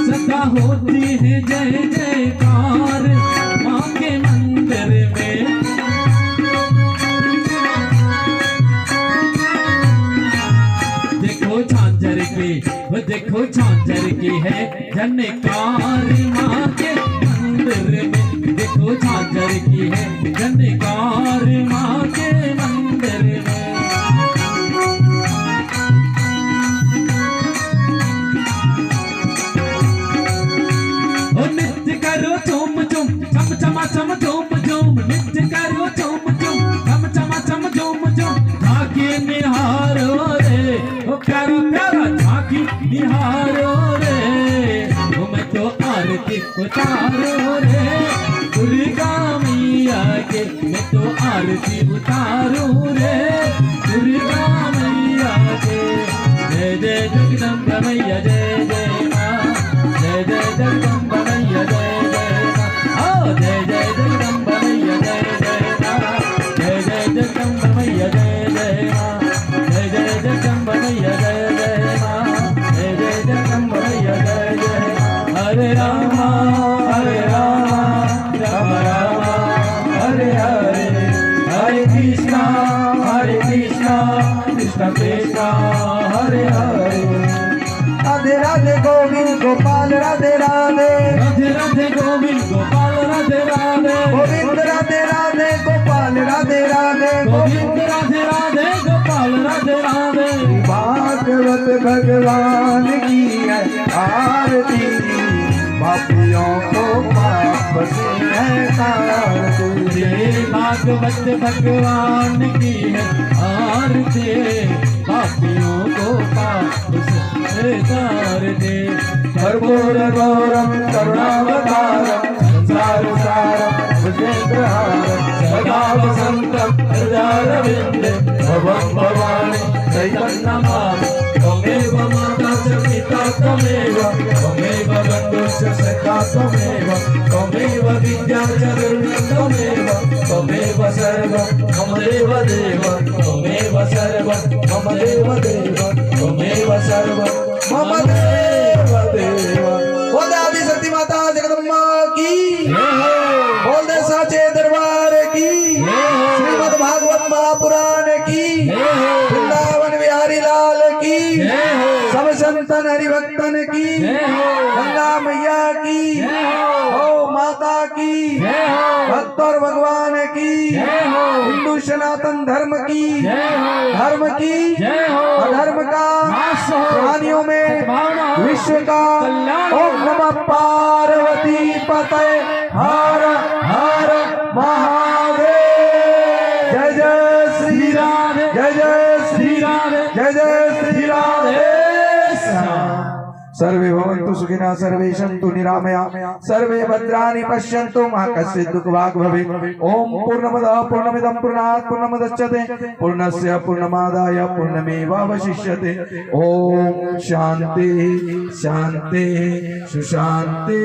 सदा होती है जय जयकार माँ के मंदिर में। देखो झांझर की, वो देखो झांझर की है झनकार माँ के मंदिर में। देखो झांझर की है झनकार माँ के मंदिर में। ओ नित्य करो झूम झूम चम चमा चम झूम झूम। नित्य करो झूम झूम चम चमा चम झूम झूम। झांकी निहारो रे ओ प्यारा प्यारा झांकी निहारो रे। ओ मैं तो आरती उतारो रे दुर्गा मैया के। मैं तो आरती उतारो रे दुर्गा मैया के। जय जय जगदम्बा मैया जय जय माँ। जय जय जगदम्बा मैया जय जय माँ। ओ जय जय जगदम्बा मैया जय जय माँ। जय जय जगदम्बा मैया जय जय माँ। जय जय जगदम्बा मैया जय जय माँ। जय जय जगदम्बा मैया जय जय माँ। हरे रामा राम राम हरे हरे। हरे कृष्णा कृष्ण कृष्ण हरे हरे। राधे राधे गोविंद गोपाल राधे राधे। राधे राधे गोविंद गोपाल राधे राधे। गोविंद राधे राधे गोपाल राधे राधे। गोविंद राधे राधे गोपाल राधे राधे। भागवत भगवान की है आरती। पापियों को पाप से है तारती। ये भागवत भगवान की है आरती। पापियों को पाप से तार दे। कर्पूर गौरम करुणावतारम संसार सारम भुजगेन्द्रहारम सदा वसंतम हृदयारविंदे भवं भवानी सहितं नमामि। त्वमेव माता च पिता त्वमेव। त्वमेव बन्धुश्च सखा त्वमेव। त्वमेव विद्या च गुरुः त्वमेव। त्वमेव सर्वं मम देवदेव। त्वमेव सर्वं मम देवदेव। त्वमेव सर्वं मम देवदेव। बोल दे आदि शक्ति माता जगदम्बा की। बोल दे साचे दरबार की। श्रीमद् भागवत महापुराण की। वृंदावन बिहारी लाल की। सब संतन हरिभक्तन की। गंगा मैया की। ओ माता की। भक्त और भगवान की। हिंदू सनातन धर्म की। धर्म की अधर्म का प्राणियों में विश्व का। ओम नमः पार्वती पतये हर हर महादेव। जय जय श्री राधे। जय जय श्री राधे। जय जय श्री राधे। सर्वे भवन्तु सुखिनः सर्वे सन्तु निरामया सर्वे भद्राणि पश्यन्तु मा कश्चित् दुःखभाग् भवेत्। ओम पूर्णमदः पूर्णमिदं पूर्णात् पूर्णमुदच्यते पूर्णस्य पूर्णमादाय पूर्णमेवावशिष्यते। ओम शांति शांति सुशांति।